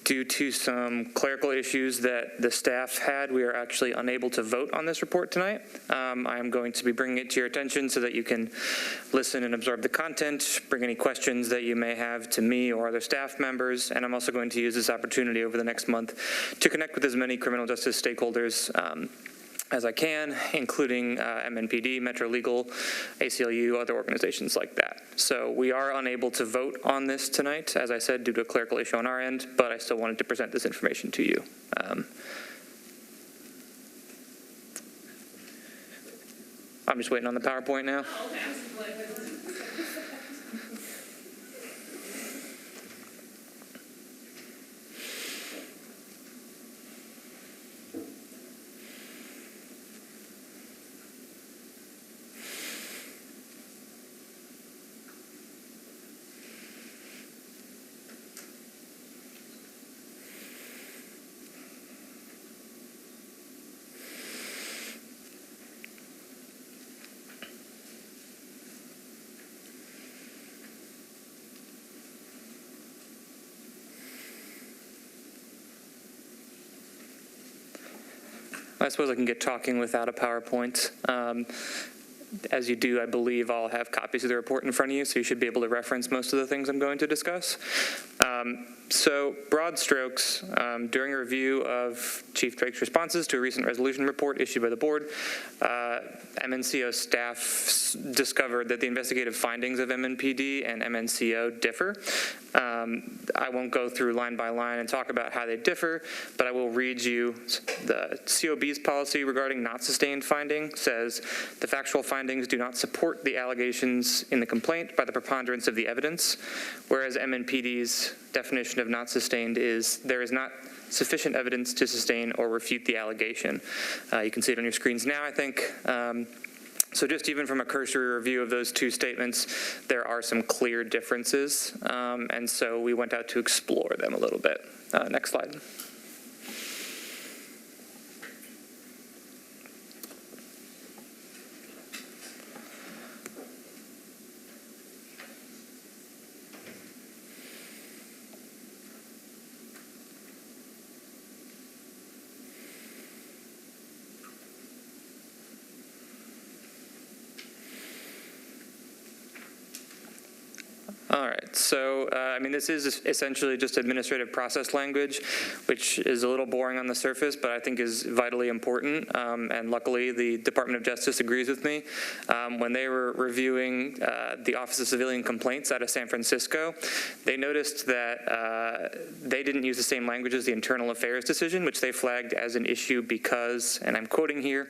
due to some clerical issues that the staff had, we are actually unable to vote on this report tonight. I am going to be bringing it to your attention so that you can listen and absorb the content, bring any questions that you may have to me or other staff members, and I'm also going to use this opportunity over the next month to connect with as many criminal justice stakeholders as I can, including MNPD, Metro Legal, ACLU, other organizations like that. So we are unable to vote on this tonight, as I said, due to a clerical issue on our end, but I still wanted to present this information to you. I'm just waiting on the PowerPoint now. I suppose I can get talking without a PowerPoint. As you do, I believe I'll have copies of the report in front of you, so you should be able to reference most of the things I'm going to discuss. So broad strokes, during a review of Chief Drake's responses to a recent resolution report issued by the board, MNCO staff discovered that the investigative findings of MNPD and MNCO differ. I won't go through line by line and talk about how they differ, but I will read you the COB's policy regarding not sustained finding says the factual findings do not support the allegations in the complaint by the preponderance of the evidence, whereas MNPD's definition of not sustained is there is not sufficient evidence to sustain or refute the allegation. You can see it on your screens now, I think. So just even from a cursory review of those two statements, there are some clear differences, and so we went out to explore them a little bit. Next slide. All right, so this is essentially just administrative process language, which is a little boring on the surface, but I think is vitally important, and luckily the Department of Justice agrees with me. When they were reviewing the Office of Civilian Complaints out of San Francisco, they noticed that they didn't use the same language as the Internal Affairs decision, which they flagged as an issue because, and I'm quoting here,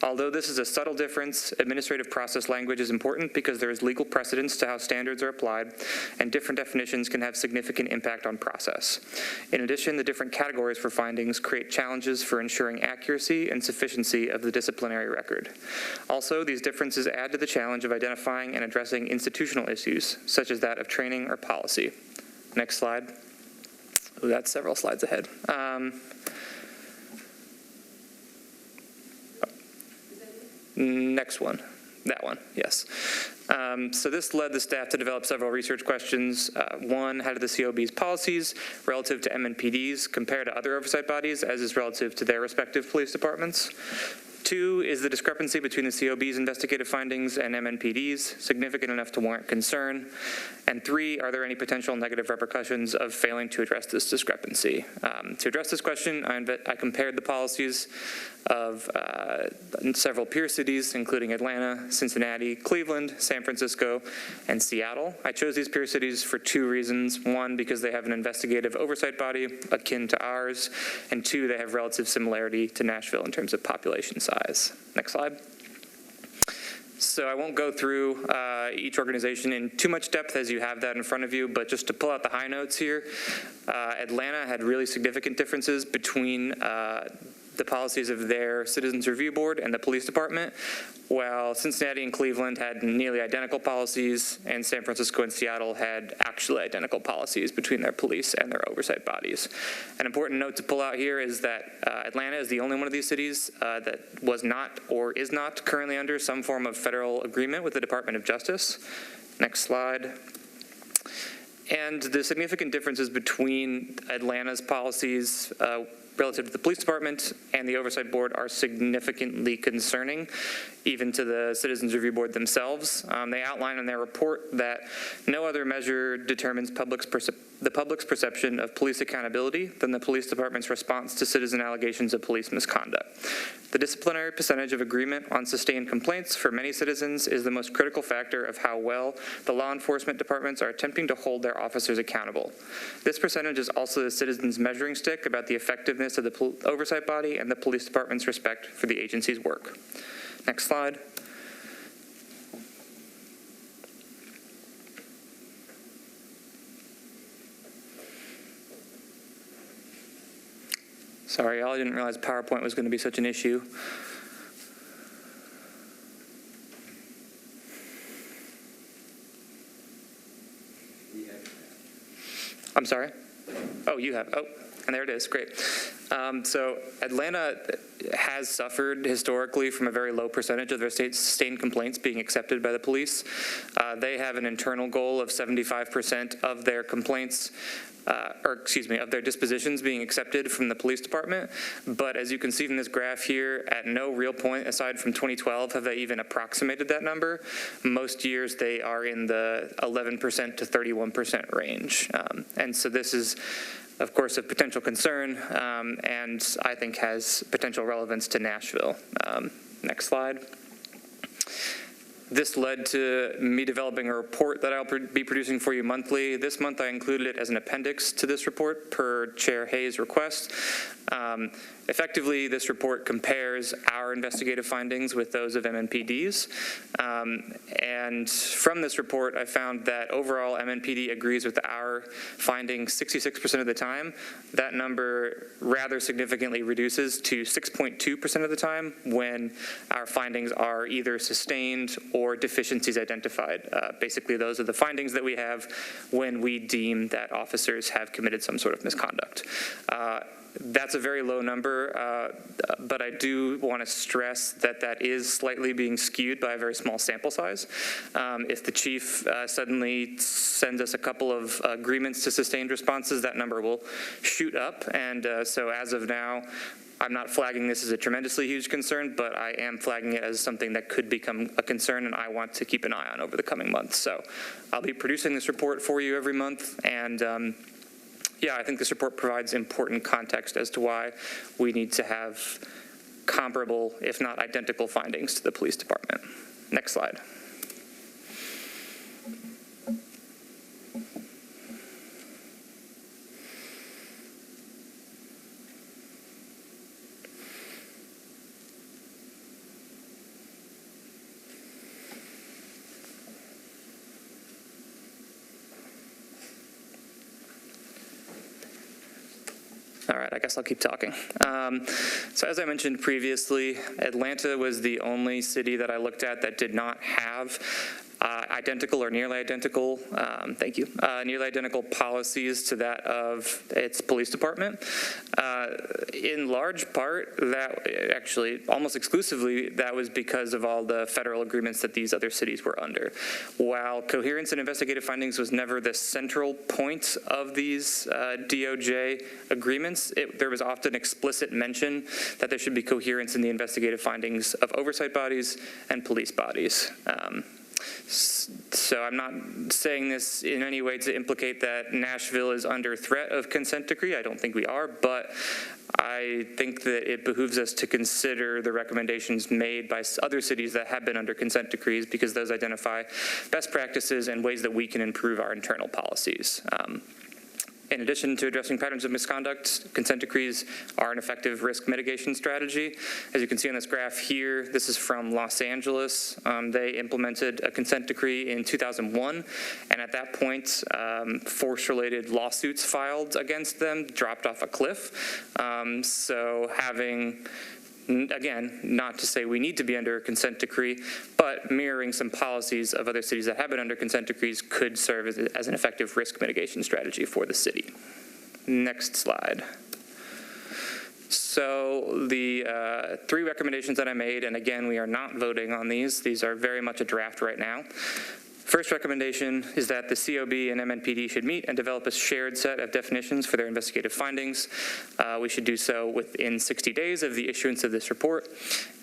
although this is a subtle difference, administrative process language is important because there is legal precedence to how standards are applied, and different definitions can have significant impact on process. In addition, the different categories for findings create challenges for ensuring accuracy and sufficiency of the disciplinary record. Also, these differences add to the challenge of identifying and addressing institutional issues, such as that of training or policy. Next slide. Ooh, that's several slides ahead. Next one. That one, yes. So this led the staff to develop several research questions. One, how do the COB's policies relative to MNPD's compare to other oversight bodies as is relative to their respective police departments? 2 is the discrepancy between the COB's investigative findings and MNPD's, significant enough to warrant concern. And 3, are there any potential negative repercussions of failing to address this discrepancy? To address this question, I compared the policies of several peer cities, including Atlanta, Cincinnati, Cleveland, San Francisco, and Seattle. I chose these peer cities for 2 reasons. 1, because they have an investigative oversight body akin to ours, and 2, they have relative similarity to Nashville in terms of population size. Next slide. So I won't go through each organization in too much depth as you have that in front of you, but just to pull out the high notes here, Atlanta had really significant differences between the policies of their Citizens Review Board and the police department, while Cincinnati and Cleveland had nearly identical policies, and San Francisco and Seattle had actually identical policies between their police and their oversight bodies. An important note to pull out here is that Atlanta is the only one of these cities that was not or is not currently under some form of federal agreement with the Department of Justice. Next slide. And the significant differences between Atlanta's policies relative to the police department and the oversight board are significantly concerning, even to the Citizens Review Board themselves. They outline in their report that no other measure determines the public's perception of police accountability than the police department's response to citizen allegations of police misconduct. The disciplinary percentage of agreement on sustained complaints for many citizens is the most critical factor of how well the law enforcement departments are attempting to hold their officers accountable. This percentage is also the citizens' measuring stick about the effectiveness of the oversight body and the police department's respect for the agency's work. Next slide. Sorry, y'all, I didn't realize PowerPoint was going to be such an issue. I'm sorry? Oh, you have. Oh, and there it is. Great. So Atlanta has suffered historically from a very low percentage of their sustained complaints being accepted by the police. They have an internal goal of 75% of their complaints, of their dispositions being accepted from the police department. But as you can see from this graph here, at no real point aside from 2012 have they even approximated that number. Most years they are in the 11% to 31% range. And so this is, of course, of potential concern, and I think has potential relevance to Nashville. Next slide. This led to me developing a report that I'll be producing for you monthly. This month I included it as an appendix to this report per Chair Hayes' request. Effectively, this report compares our investigative findings with those of MNPD's. And from this report, I found that overall MNPD agrees with our findings 66% of the time. That number rather significantly reduces to 6.2% of the time when our findings are either sustained or deficiencies identified. Basically, those are the findings that we have when we deem that officers have committed some sort of misconduct. That's a very low number, but I do want to stress that that is slightly being skewed by a very small sample size. If the chief suddenly sends us a couple of agreements to sustained responses, that number will shoot up. And so as of now, I'm not flagging this as a tremendously huge concern, but I am flagging it as something that could become a concern and I want to keep an eye on over the coming months. So I'll be producing this report for you every month, and yeah, I think this report provides important context as to why we need to have comparable, if not identical, findings to the police department. Next slide. All right, I guess I'll keep talking. So as I mentioned previously, Atlanta was the only city that I looked at that did not have. I identical or nearly identical, nearly identical policies to that of its police department. In large part, that actually almost exclusively, that was because of all the federal agreements that these other cities were under. While coherence and investigative findings was never the central point of these DOJ agreements, there was often explicit mention that there should be coherence in the investigative findings of oversight bodies and police bodies. So I'm not saying this in any way to implicate that Nashville is under threat of consent decree. I don't think we are, but I think that it behooves us to consider the recommendations made by other cities that have been under consent decrees, because those identify best practices and ways that we can improve our internal policies. In addition to addressing patterns of misconduct, consent decrees are an effective risk mitigation strategy. As you can see on this graph here, this is from Los Angeles. They implemented a consent decree in 2001, and at that point, force-related lawsuits filed against them dropped off a cliff. So having, again, not to say we need to be under a consent decree, but mirroring some policies of other cities that have been under consent decrees could serve as an effective risk mitigation strategy for the city. Next slide. So the 3 recommendations that I made, and again, we are not voting on these. These are very much a draft right now. First recommendation is that the COB and MNPD should meet and develop a shared set of definitions for their investigative findings. We should do so within 60 days of the issuance of this report.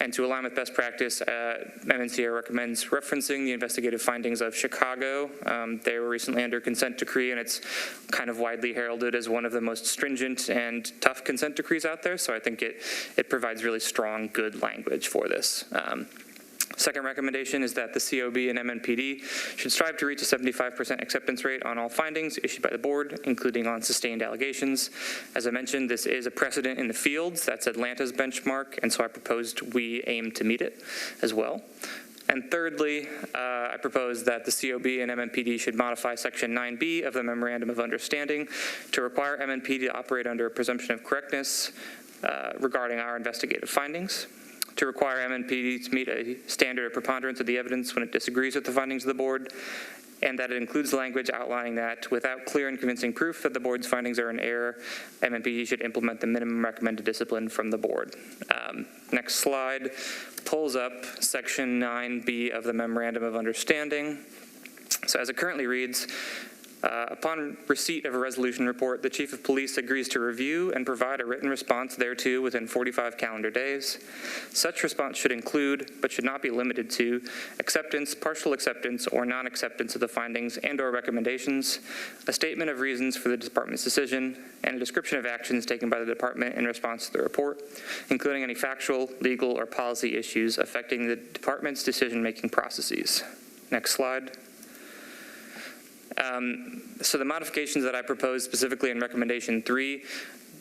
And to align with best practice, MNCR recommends referencing the investigative findings of Chicago. They were recently under consent decree, and it's kind of widely heralded as one of the most stringent and tough consent decrees out there. So I think it provides really strong, good language for this. Second recommendation is that the COB and MNPD should strive to reach a 75% acceptance rate on all findings issued by the board, including on sustained allegations. As I mentioned, this is a precedent in the fields. That's Atlanta's benchmark, and so I proposed we aim to meet it as well. And thirdly, I propose that the COB and MNPD should modify Section 9B of the Memorandum of Understanding to require MNPD to operate under a presumption of correctness regarding our investigative findings, to require MNPD to meet a standard of preponderance of the evidence when it disagrees with the findings of the board, and that it includes language outlining that without clear and convincing proof that the board's findings are in error, MNPD should implement the minimum recommended discipline from the board. Next slide pulls up Section 9B of the Memorandum of Understanding. So as it currently reads, upon receipt of a resolution report, the Chief of Police agrees to review and provide a written response thereto within 45 calendar days. Such response should include, but should not be limited to, acceptance, partial acceptance, or non-acceptance of the findings and or recommendations, a statement of reasons for the department's decision, and a description of actions taken by the department in response to the report, including any factual, legal, or policy issues affecting the department's decision-making processes. Next slide. So the modifications that I proposed specifically in recommendation 3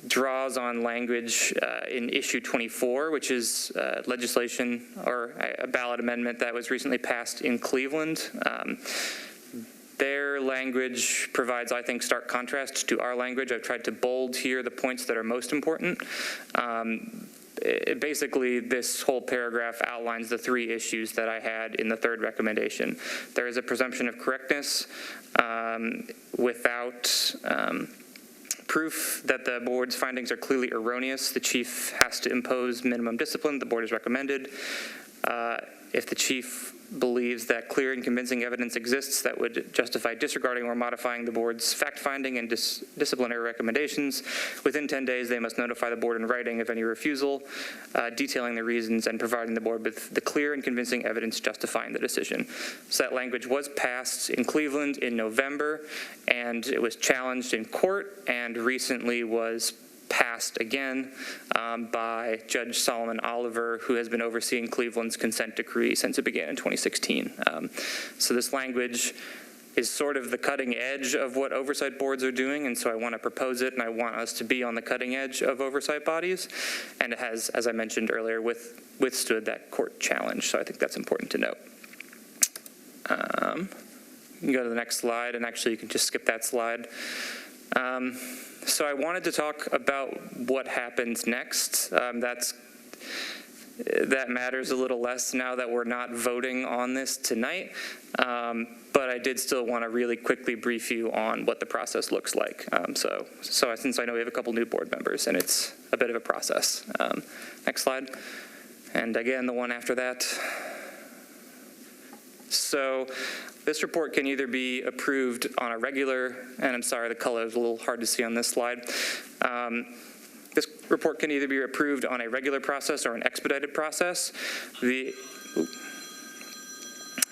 draws on language in issue 24, which is legislation or a ballot amendment that was recently passed in Cleveland. Their language provides, I think, stark contrast to our language. I've tried to bold here the points that are most important. Basically, this whole paragraph outlines the 3 issues that I had in the third recommendation. There is a presumption of correctness without proof that the board's findings are clearly erroneous. The chief has to impose minimum discipline the board has recommended. If the chief believes that clear and convincing evidence exists that would justify disregarding or modifying the board's fact-finding and disciplinary recommendations, within 10 days they must notify the board in writing of any refusal, detailing the reasons and providing the board with the clear and convincing evidence justifying the decision. So that language was passed in Cleveland in November, and it was challenged in court and recently was passed again by Judge Solomon Oliver, who has been overseeing Cleveland's consent decree since it began in 2016. So this language is sort of the cutting edge of what oversight boards are doing, and so I want to propose it, and I want us to be on the cutting edge of oversight bodies, and it has, as I mentioned earlier, withstood that court challenge, so I think that's important to note. You can go to the next slide, and actually you can just skip that slide. So I wanted to talk about what happens next. That's that matters a little less now that we're not voting on this tonight. But I did still want to really quickly brief you on what the process looks like. So since I know we have a couple new board members and it's a bit of a process. Next slide. And again, the one after that. So this report can either be approved on a regular, and I'm sorry, the color is a little hard to see on this slide. This report can either be approved on a regular process or an expedited process. The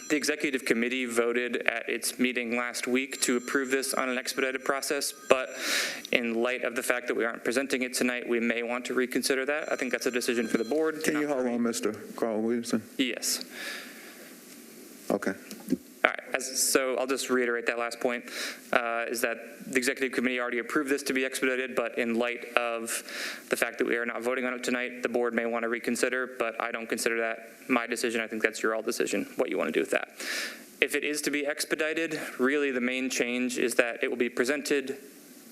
executive committee voted at its meeting last week to approve this on an expedited process, but in light of the fact that we aren't presenting it tonight, we may want to reconsider that. I think that's a decision for the board. Can you hold on, Mr. Carl Williamson? Yes. Okay. All right, so I'll just reiterate that last point, is that the executive committee already approved this to be expedited, but in light of the fact that we are not voting on it tonight, the board may want to reconsider, but I don't consider that my decision. I think that's your all decision, what you want to do with that. If it is to be expedited, really the main change is that it will be presented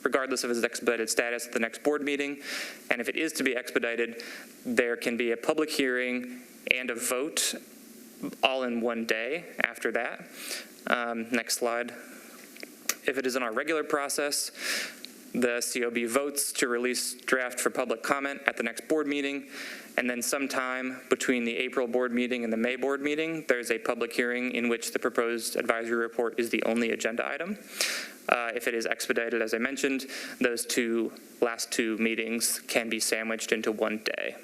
regardless of its expedited status at the next board meeting, and if it is to be expedited, there can be a public hearing and a vote all in one day after that. Next slide. If it is in our regular process, the COB votes to release draft for public comment at the next board meeting, and then sometime between the April board meeting and the May board meeting, there's a public hearing in which the proposed advisory report is the only agenda item. If it is expedited, as I mentioned, those last two meetings can be sandwiched into one day.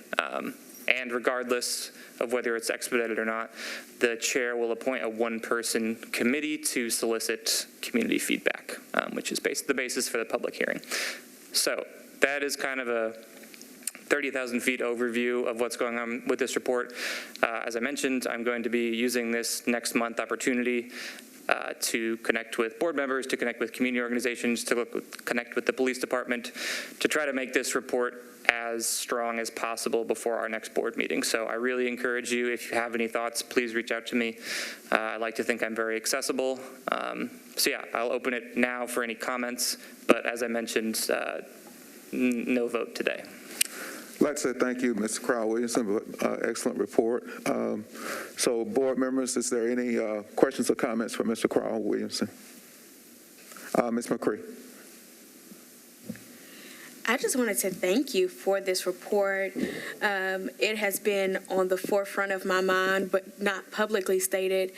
And regardless of whether it's expedited or not, the chair will appoint a one-person committee to solicit community feedback, which is the basis for the public hearing. So that is kind of a 30,000 feet overview of what's going on with this report. As I mentioned, I'm going to be using this next month opportunity to connect with board members, to connect with community organizations, to connect with the police department, to try to make this report as strong as possible before our next board meeting. So I really encourage you, if you have any thoughts, please reach out to me. I like to think I'm very accessible. So yeah, I'll open it now for any comments, but as I mentioned, no vote today. I'd like to say thank you, Mr. Crowell Williamson, excellent report. So board members, is there any questions or comments for Mr. Crowell Williamson? Ms. McCree. I just wanted to thank you for this report. It has been on the forefront of my mind, but not publicly stated,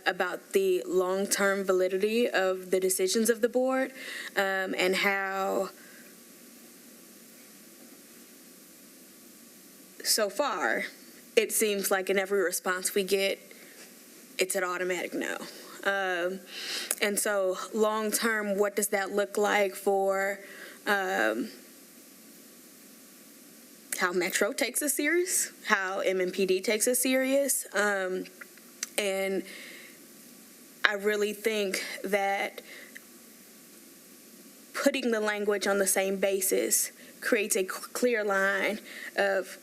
about the long-term validity of the decisions of the board, and how so far it seems like in every response we get, it's an automatic no. And so long-term, what does that look like for how Metro takes us serious, how MMPD takes us serious, and I really think that putting the language on the same basis creates a clear line of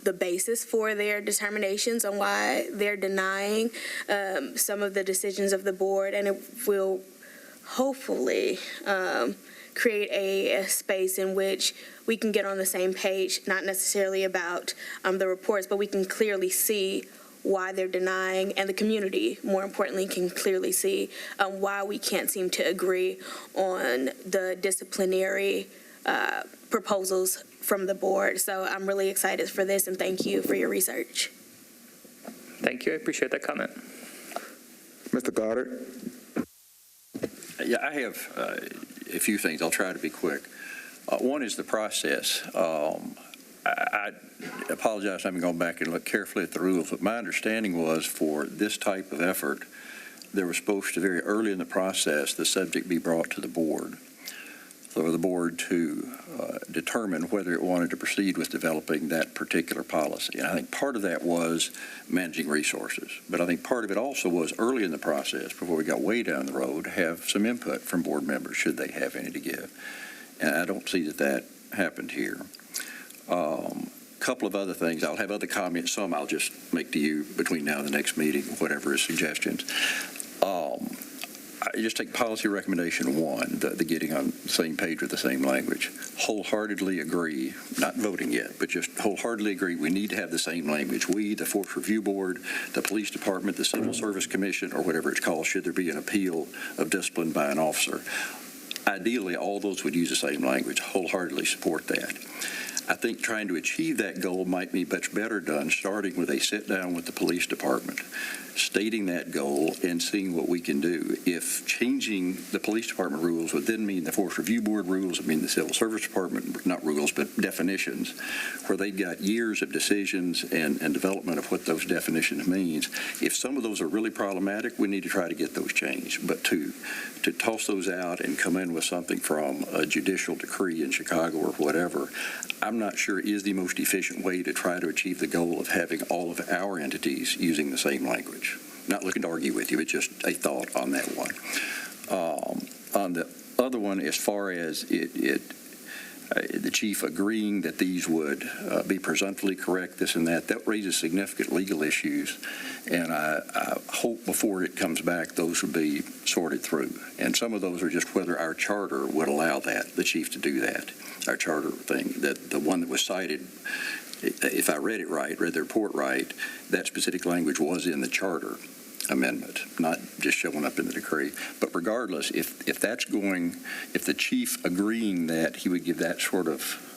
the basis for their determinations on why they're denying some of the decisions of the board, and it will hopefully create a space in which we can get on the same page, not necessarily about the reports, but we can clearly see why they're denying, and the community, more importantly, can clearly see why we can't seem to agree on the disciplinary proposals from the board. So I'm really excited for this, and thank you for your research. Thank you. I appreciate that comment. Mr. Goddard. Yeah, I have a few things. I'll try to be quick. One is the process. I apologize, I haven't gone back and looked carefully at the rules, but my understanding was for this type of effort, there was supposed to, very early in the process, the subject be brought to the board for the board to determine whether it wanted to proceed with developing that particular policy. And I think part of that was managing resources. But I think part of it also was early in the process, before we got way down the road, have some input from board members, should they have any to give. And I don't see that that happened here. Couple of other things. I'll have other comments. Some I'll just make to you between now and the next meeting, whatever is suggestions. I just take policy recommendation 1, the getting on the same page with the same language. Wholeheartedly agree, not voting yet, but just wholeheartedly agree we need to have the same language. We, the Force Review Board, the Police Department, the Civil Service Commission, or whatever it's called, should there be an appeal of discipline by an officer. Ideally, all those would use the same language. Wholeheartedly support that. I think trying to achieve that goal might be much better done starting with a sit-down with the police department, stating that goal and seeing what we can do. If changing the police department rules would then mean the Force Review Board rules, I mean the Civil Service Department, not rules, but definitions, where they've got years of decisions and development of what those definitions means. If some of those are really problematic, we need to try to get those changed. But to toss those out and come in with something from a judicial decree in Chicago or whatever, I'm not sure is the most efficient way to try to achieve the goal of having all of our entities using the same language. Not looking to argue with you, it's just a thought on that one. On the other one, as far as the chief agreeing that these would be presumptively correct, this and that raises significant legal issues, and I hope before it comes back those would be sorted through. And some of those are just whether our charter would allow that, the chief to do that, our charter thing, that the one that was cited, if I read the report right, that specific language was in the charter amendment, not just showing up in the decree. But regardless, if the chief agreeing that he would give that sort of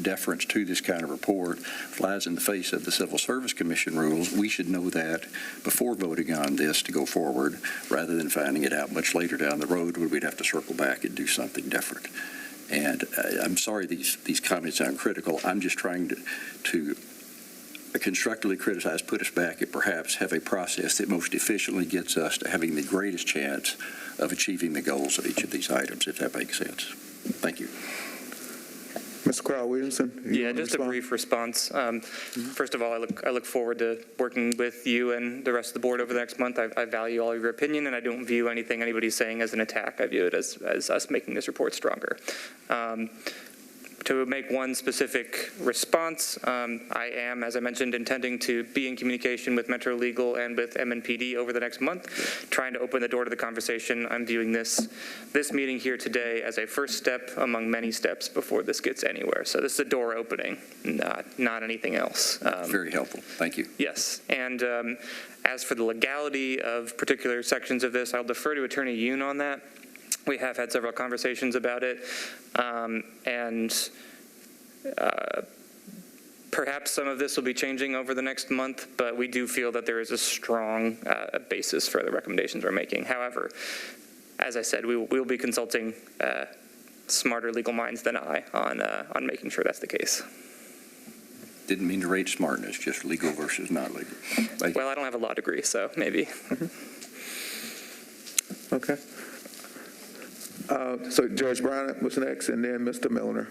deference to this kind of report flies in the face of the Civil Service Commission rules, we should know that before voting on this to go forward, rather than finding it out much later down the road when we'd have to circle back and do something different. And I'm sorry these comments sound critical. I'm just trying to constructively criticize, put us back, and perhaps have a process that most efficiently gets us to having the greatest chance of achieving the goals of each of these items, if that makes sense. Thank you. Mr. Crowell-Williamson? Yeah, just a brief response. First of all, I look forward to working with you and the rest of the board over the next month. I value all of your opinion, and I don't view anything anybody's saying as an attack. I view it as us making this report stronger. To make one specific response, I am, as I mentioned, intending to be in communication with Metro Legal and with MNPD over the next month, trying to open the door to the conversation. I'm viewing this meeting here today as a first step among many steps before this gets anywhere. So this is a door opening, not anything else. Very helpful. Thank you. Yes. And as for the legality of particular sections of this, I'll defer to Attorney Yoon on that. We have had several conversations about it, and perhaps some of this will be changing over the next month, but we do feel that there is a strong basis for the recommendations we're making. However, as I said, we will be consulting smarter legal minds than I on making sure that's the case. Didn't mean to rate smartness, just legal versus not legal. Well, I don't have a law degree, so maybe. Okay. So George Brown was next, and then Mr. Milner.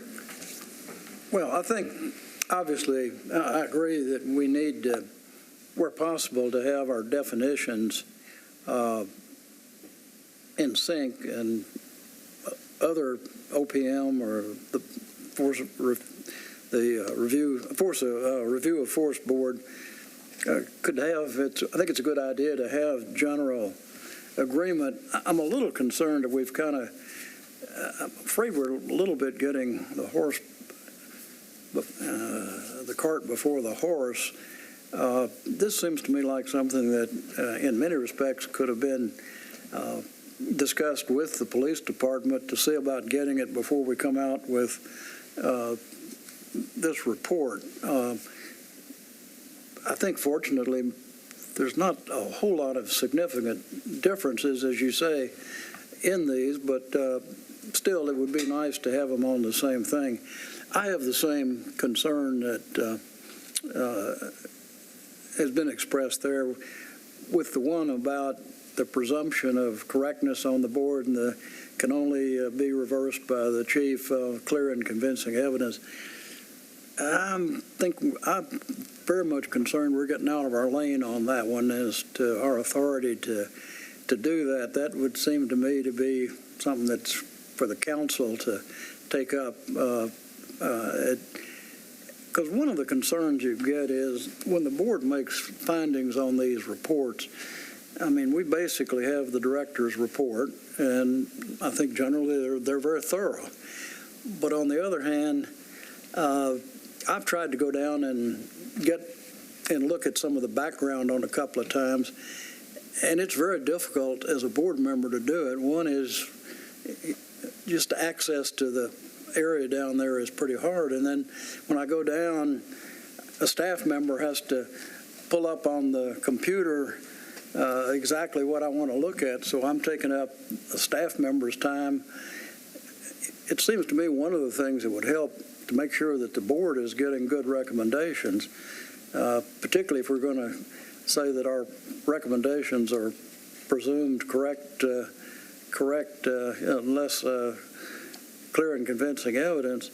Well, I think, obviously, I agree that we need, where possible, to have our definitions in sync, and other OPM or the Review of Force Board could have. I think it's a good idea to have general agreement. I'm a little concerned that we've kind of, I'm afraid we're a little bit getting the cart before the horse. This seems to me like something that in many respects could have been discussed with the police department to see about getting it before we come out with this report. I think fortunately there's not a whole lot of significant differences, as you say, in these, but still it would be nice to have them on the same thing. I have the same concern that has been expressed there with the one about the presumption of correctness on the board, and can only be reversed by the chief, clear and convincing evidence. I'm very much concerned we're getting out of our lane on that one as to our authority to do that. That would seem to me to be something that's for the council to take up. Because one of the concerns you get is when the board makes findings on these reports, I mean, we basically have the director's report, and I think generally they're very thorough. But on the other hand, I've tried to go down and look at some of the background on a couple of times, and it's very difficult as a board member to do it. One is just access to the area down there is pretty hard, and then when I go down, a staff member has to pull up on the computer exactly what I want to look at, so I'm taking up a staff member's time. It seems to me one of the things that would help to make sure that the board is getting good recommendations, particularly if we're going to say that our recommendations are presumed correct unless clear and convincing evidence.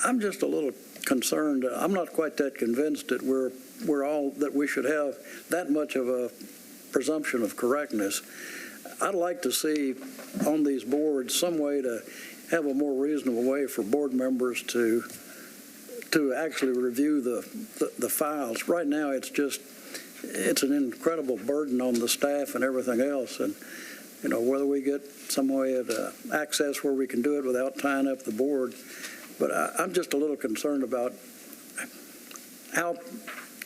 I'm just a little concerned. I'm not quite that convinced that we should have that much of a presumption of correctness. I'd like to see on these boards some way to have a more reasonable way for board members to actually review the files. Right now, it's an incredible burden on the staff and everything else. And, whether we get some way of access where we can do it without tying up the board. But I'm just a little concerned about how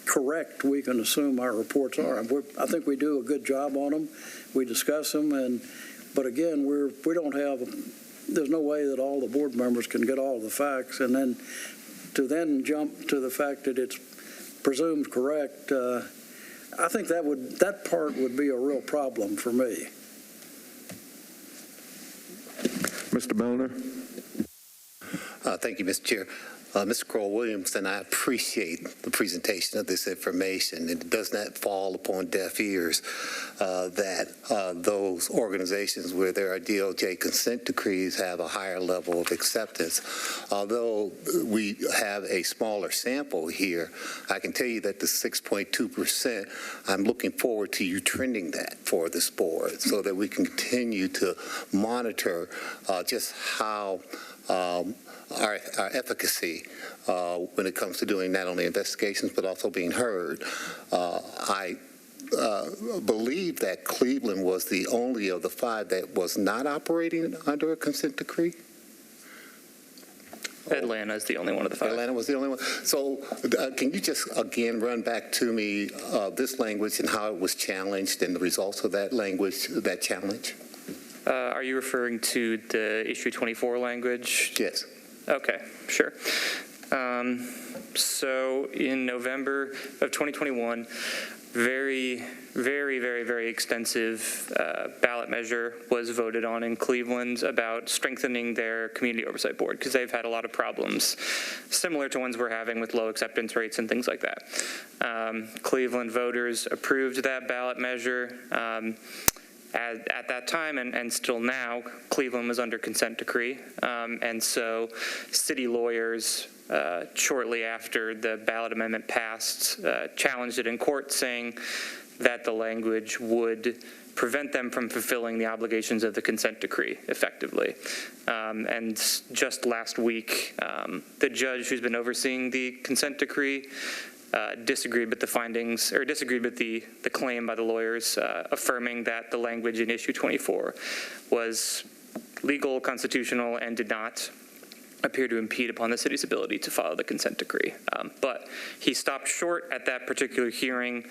correct we can assume our reports are. I think we do a good job on them. We discuss them, but again, there's no way that all the board members can get all the facts, and then to jump to the fact that it's presumed correct. I think that part would be a real problem for me. Mr. Milner. Thank you, Mr. Chair. Mr. Crowell-Williams, and I appreciate the presentation of this information. It does not fall upon deaf ears that those organizations where there are DOJ consent decrees have a higher level of acceptance. Although we have a smaller sample here, I can tell you that the 6.2%, I'm looking forward to you trending that for this board so that we can continue to monitor just how our efficacy when it comes to doing not only investigations but also being heard. I believe that Cleveland was the only of the 5 that was not operating under a consent decree. Atlanta is the only one of the 5. Atlanta was the only one. So can you just again run back to me this language and how it was challenged and the results of that language, that challenge? Are you referring to the issue 24 language? Yes. Okay, sure. So in November of 2021, very, very, very, very extensive ballot measure was voted on in Cleveland about strengthening their community oversight board because they've had a lot of problems similar to ones we're having with low acceptance rates and things like that. Cleveland voters approved that ballot measure. At that time and still now, Cleveland was under consent decree. And so city lawyers, shortly after the ballot amendment passed, challenged it in court, saying that the language would prevent them from fulfilling the obligations of the consent decree effectively. And just last week, the judge who's been overseeing the consent decree disagreed with the findings, or disagreed with the claim by the lawyers, affirming that the language in issue 24 was legal, constitutional, and did not appear to impede upon the city's ability to follow the consent decree. But he stopped short at that particular hearing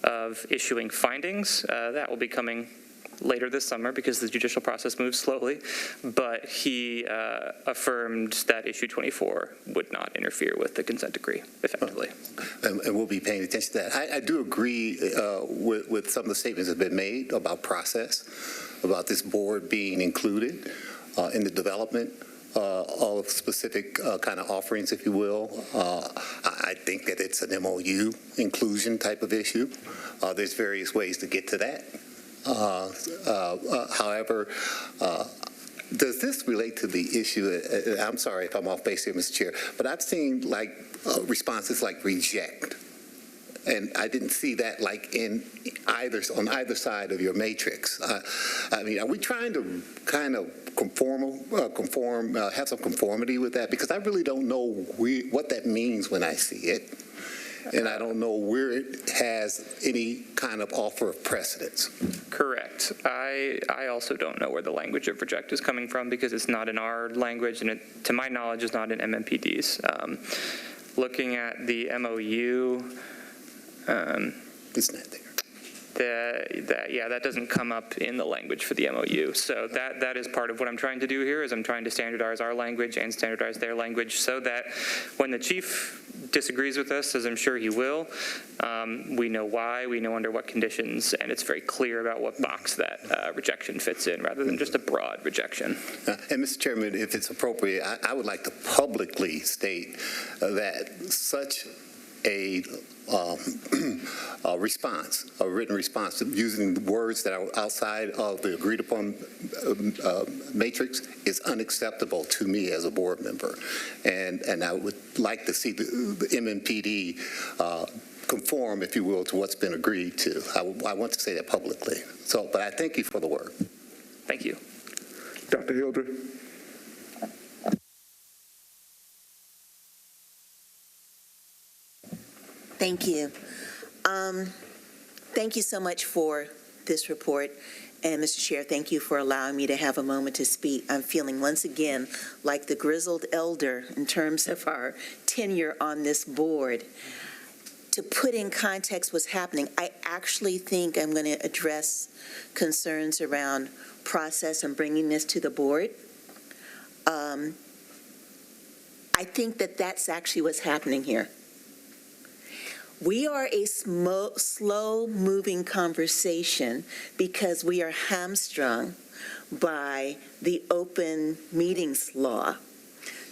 of issuing findings. That will be coming later this summer because the judicial process moves slowly, but he affirmed that issue 24 would not interfere with the consent decree effectively. And we'll be paying attention to that. I do agree with some of the statements that have been made about process, about this board being included in the development of specific kind of offerings, if you will. I think that it's an MOU inclusion type of issue. There's various ways to get to that. However, does this relate to the issue? I'm sorry if I'm off base here, Mr. Chair, but I've seen responses like reject, and I didn't see that on either side of your matrix. I mean, are we trying to kind of have some conformity with that? Because I really don't know what that means when I see it. And I don't know where it has any kind of offer of precedence. Correct. I also don't know where the language of reject is coming from because it's not in our language, and it, to my knowledge, is not in MMPD's. Looking at the MOU, It's not there. that doesn't come up in the language for the MOU. So that is part of what I'm trying to do here is I'm trying to standardize our language and standardize their language so that when the chief disagrees with us, as I'm sure he will, we know why, we know under what conditions, and it's very clear about what box that rejection fits in rather than just a broad rejection. And Mr. Chairman, if it's appropriate, I would like to publicly state that such a response, a written response using words that are outside of the agreed upon matrix is unacceptable to me as a board member. And I would like to see the MMPD conform, if you will, to what's been agreed to. I want to say that publicly. So, but I thank you for the work. Thank you. Dr. Hildreth? Thank you. Thank you so much for this report. And Mr. Chair, thank you for allowing me to have a moment to speak. I'm feeling once again like the grizzled elder in terms of our tenure on this board. To put in context what's happening, I actually think I'm going to address concerns around process and bringing this to the board. I think that that's actually what's happening here. We are a slow-moving conversation because we are hamstrung by the open meetings law.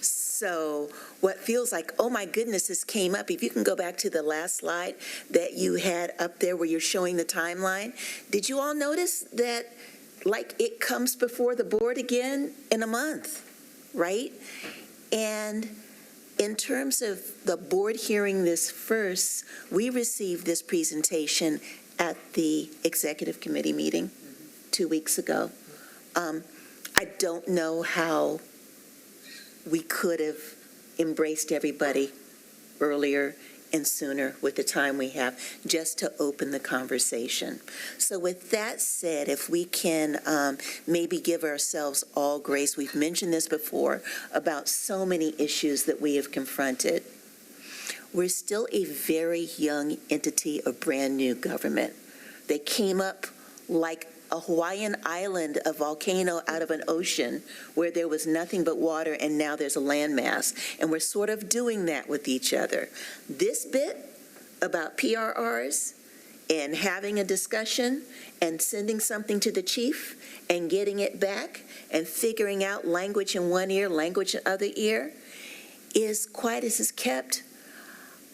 So what feels like, oh my goodness, this came up. If you can go back to the last slide that you had up there where you're showing the timeline, did you all notice that, like, it comes before the board again in a month, right? And in terms of the board hearing this first, we received this presentation at the executive committee meeting 2 weeks ago. I don't know how we could have embraced everybody earlier and sooner with the time we have just to open the conversation. So with that said, if we can maybe give ourselves all grace, we've mentioned this before about so many issues that we have confronted. We're still a very young entity, a brand new government. They came up like a Hawaiian island, a volcano out of an ocean where there was nothing but water, and now there's a landmass. And we're sort of doing that with each other. This bit about PRRs and having a discussion and sending something to the chief and getting it back and figuring out language in one ear, language in the other ear is, quiet as is kept,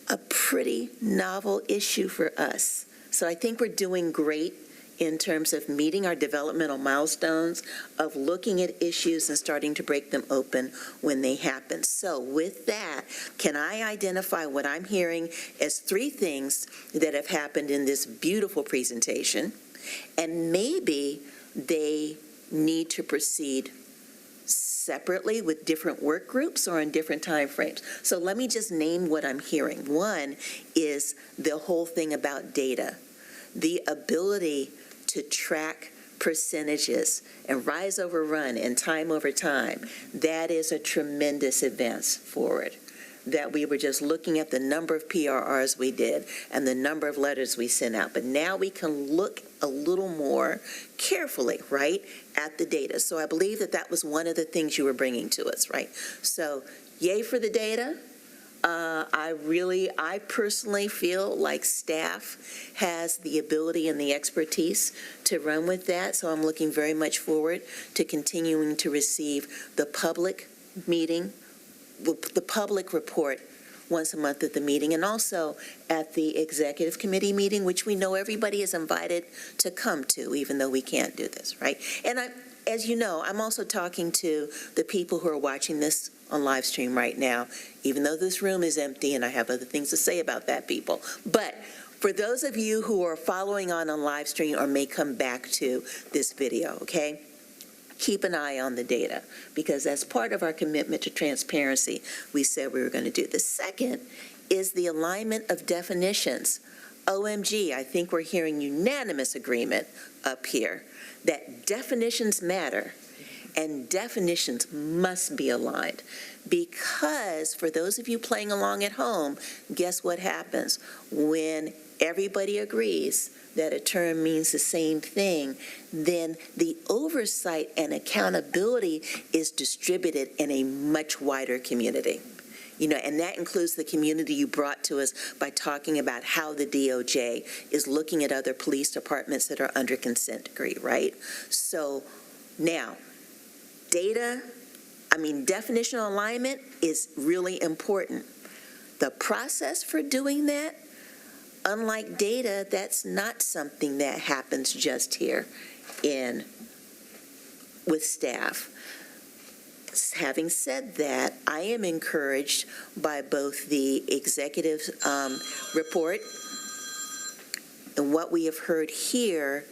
a pretty novel issue for us. So I think we're doing great in terms of meeting our developmental milestones, of looking at issues and starting to break them open when they happen. So with that, can I identify what I'm hearing as 3 things that have happened in this beautiful presentation, and maybe they need to proceed separately with different work groups or in different time frames. So let me just name what I'm hearing. One is the whole thing about data, the ability to track percentages and rise over run and time over time. That is a tremendous advance forward. That we were just looking at the number of PRRs we did and the number of letters we sent out. But now we can look a little more carefully, right, at the data. So I believe that that was one of the things you were bringing to us, right? So yay for the data. I personally feel like staff has the ability and the expertise to run with that, so I'm looking very much forward to continuing to receive the public meeting, the public report once a month at the meeting, and also at the executive committee meeting, which we know everybody is invited to come to, even though we can't do this, right? And as you know, I'm also talking to the people who are watching this on live stream right now, even though this room is empty and I have other things to say about that, people. But for those of you who are following on live stream or may come back to this video, okay, keep an eye on the data, because that's part of our commitment to transparency we said we were going to do. The second is the alignment of definitions. OMG, I think we're hearing unanimous agreement up here that definitions matter and definitions must be aligned. Because for those of you playing along at home, guess what happens? When everybody agrees that a term means the same thing, then the oversight and accountability is distributed in a much wider community. And that includes the community you brought to us by talking about how the DOJ is looking at other police departments that are under consent decree, right? So now, definitional alignment is really important. The process for doing that, unlike data, that's not something that happens just here with staff. Having said that, I am encouraged by both the executive report and what we have heard here,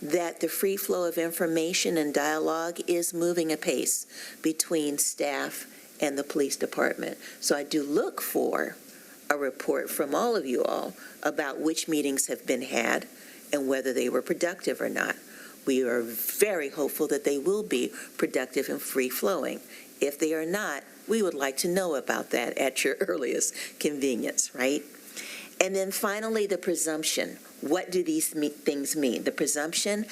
that the free flow of information and dialogue is moving apace between staff and the police department. So I do look for a report from all of you all about which meetings have been had and whether they were productive or not. We are very hopeful that they will be productive and free-flowing. If they are not, we would like to know about that at your earliest convenience, right? And then finally, the presumption. What do these things mean? The presumption,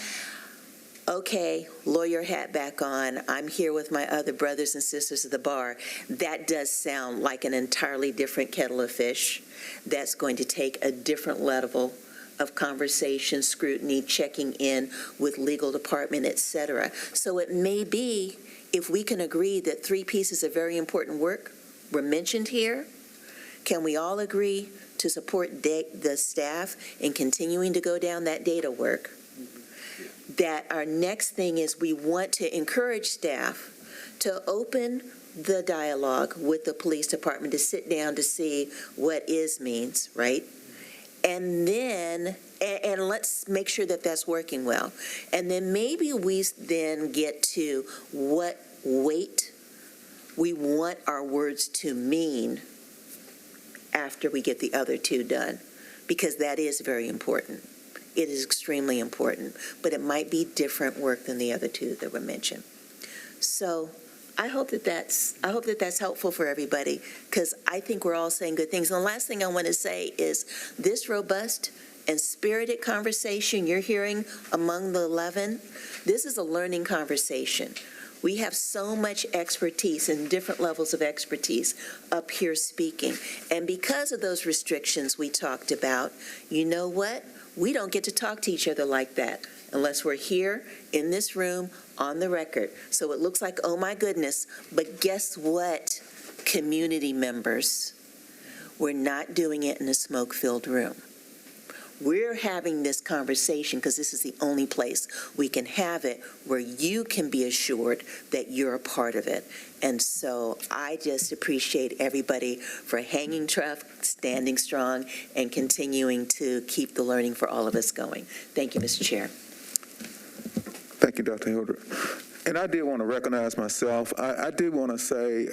okay, lawyer hat back on, I'm here with my other brothers and sisters at the bar. That does sound like an entirely different kettle of fish. That's going to take a different level of conversation, scrutiny, checking in with legal department, et cetera. So it may be, if we can agree that 3 pieces of very important work were mentioned here, can we all agree to support the staff in continuing to go down that data work? That our next thing is we want to encourage staff to open the dialogue with the police department, to sit down to see what is means, right? And then, and let's make sure that that's working well. And then maybe we then get to what weight we want our words to mean after we get the other 2 done, because that is very important. It is extremely important, but it might be different work than the other 2 that were mentioned. So I hope that that's helpful for everybody, because I think we're all saying good things. And the last thing I want to say is this robust and spirited conversation you're hearing among the 11, this is a learning conversation. We have so much expertise and different levels of expertise up here speaking. And because of those restrictions we talked about, you know what? We don't get to talk to each other like that unless we're here in this room on the record. So it looks like, oh my goodness, but guess what, community members? We're not doing it in a smoke-filled room. We're having this conversation because this is the only place we can have it where you can be assured that you're a part of it. And so I just appreciate everybody for hanging tough, standing strong, and continuing to keep the learning for all of us going. Thank you, Mr. Chair. Thank you, Dr. Hildreth. And I did want to recognize myself. I did want to say,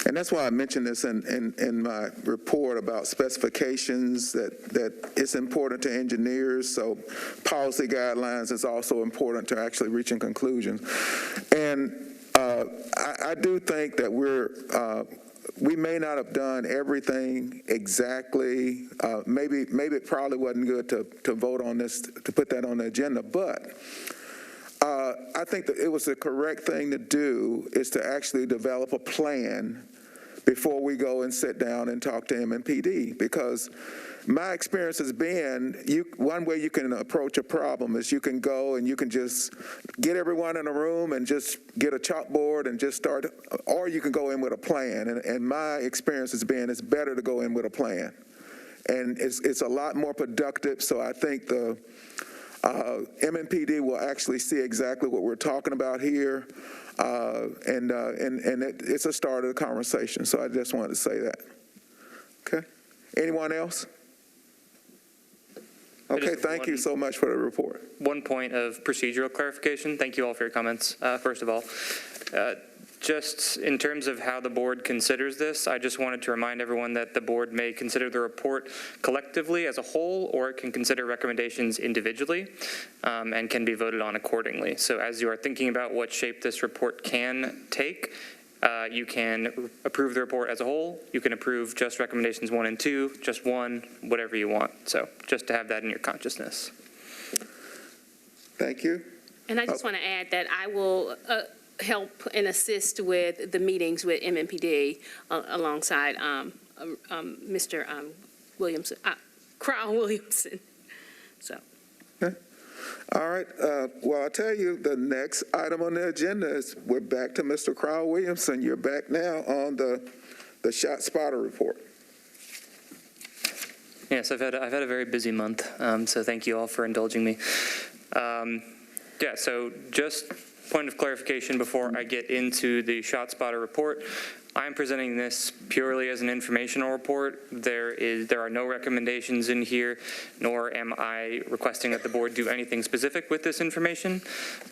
and that's why I mentioned this in my report about specifications, that it's important to engineers, so policy guidelines is also important to actually reaching conclusions. And I do think that we may not have done everything exactly. Maybe it probably wasn't good to vote on this, to put that on the agenda, but I think that it was the correct thing to do is to actually develop a plan before we go and sit down and talk to MNPD, because my experience has been one way you can approach a problem is you can go and you can just get everyone in a room and just get a chalkboard and just start, or you can go in with a plan. And my experience has been it's better to go in with a plan. And it's a lot more productive, so I think the MNPD will actually see exactly what we're talking about here, and it's a start of the conversation. So I just wanted to say that. Okay. Anyone else? Okay. Thank you so much for the report. One point of procedural clarification. Thank you all for your comments. First of all, just in terms of how the board considers this, I just wanted to remind everyone that the board may consider the report collectively as a whole, or it can consider recommendations individually, and can be voted on accordingly. So as you are thinking about what shape this report can take, you can approve the report as a whole. You can approve just recommendations 1 and 2, just one, whatever you want. So just to have that in your consciousness. Thank you. And I just want to add that I will help and assist with the meetings with MNPD alongside Mr. Williamson, Crown Williamson. So. Okay. All right. Well, I'll tell you, the next item on the agenda is we're back to Mr. Crown Williamson. You're back now on the Shot Spotter report. Yes, I've had a very busy month, so thank you all for indulging me. Yeah, so just point of clarification before I get into the Shot Spotter report. I'm presenting this purely as an informational report. There are no recommendations in here, nor am I requesting that the board do anything specific with this information.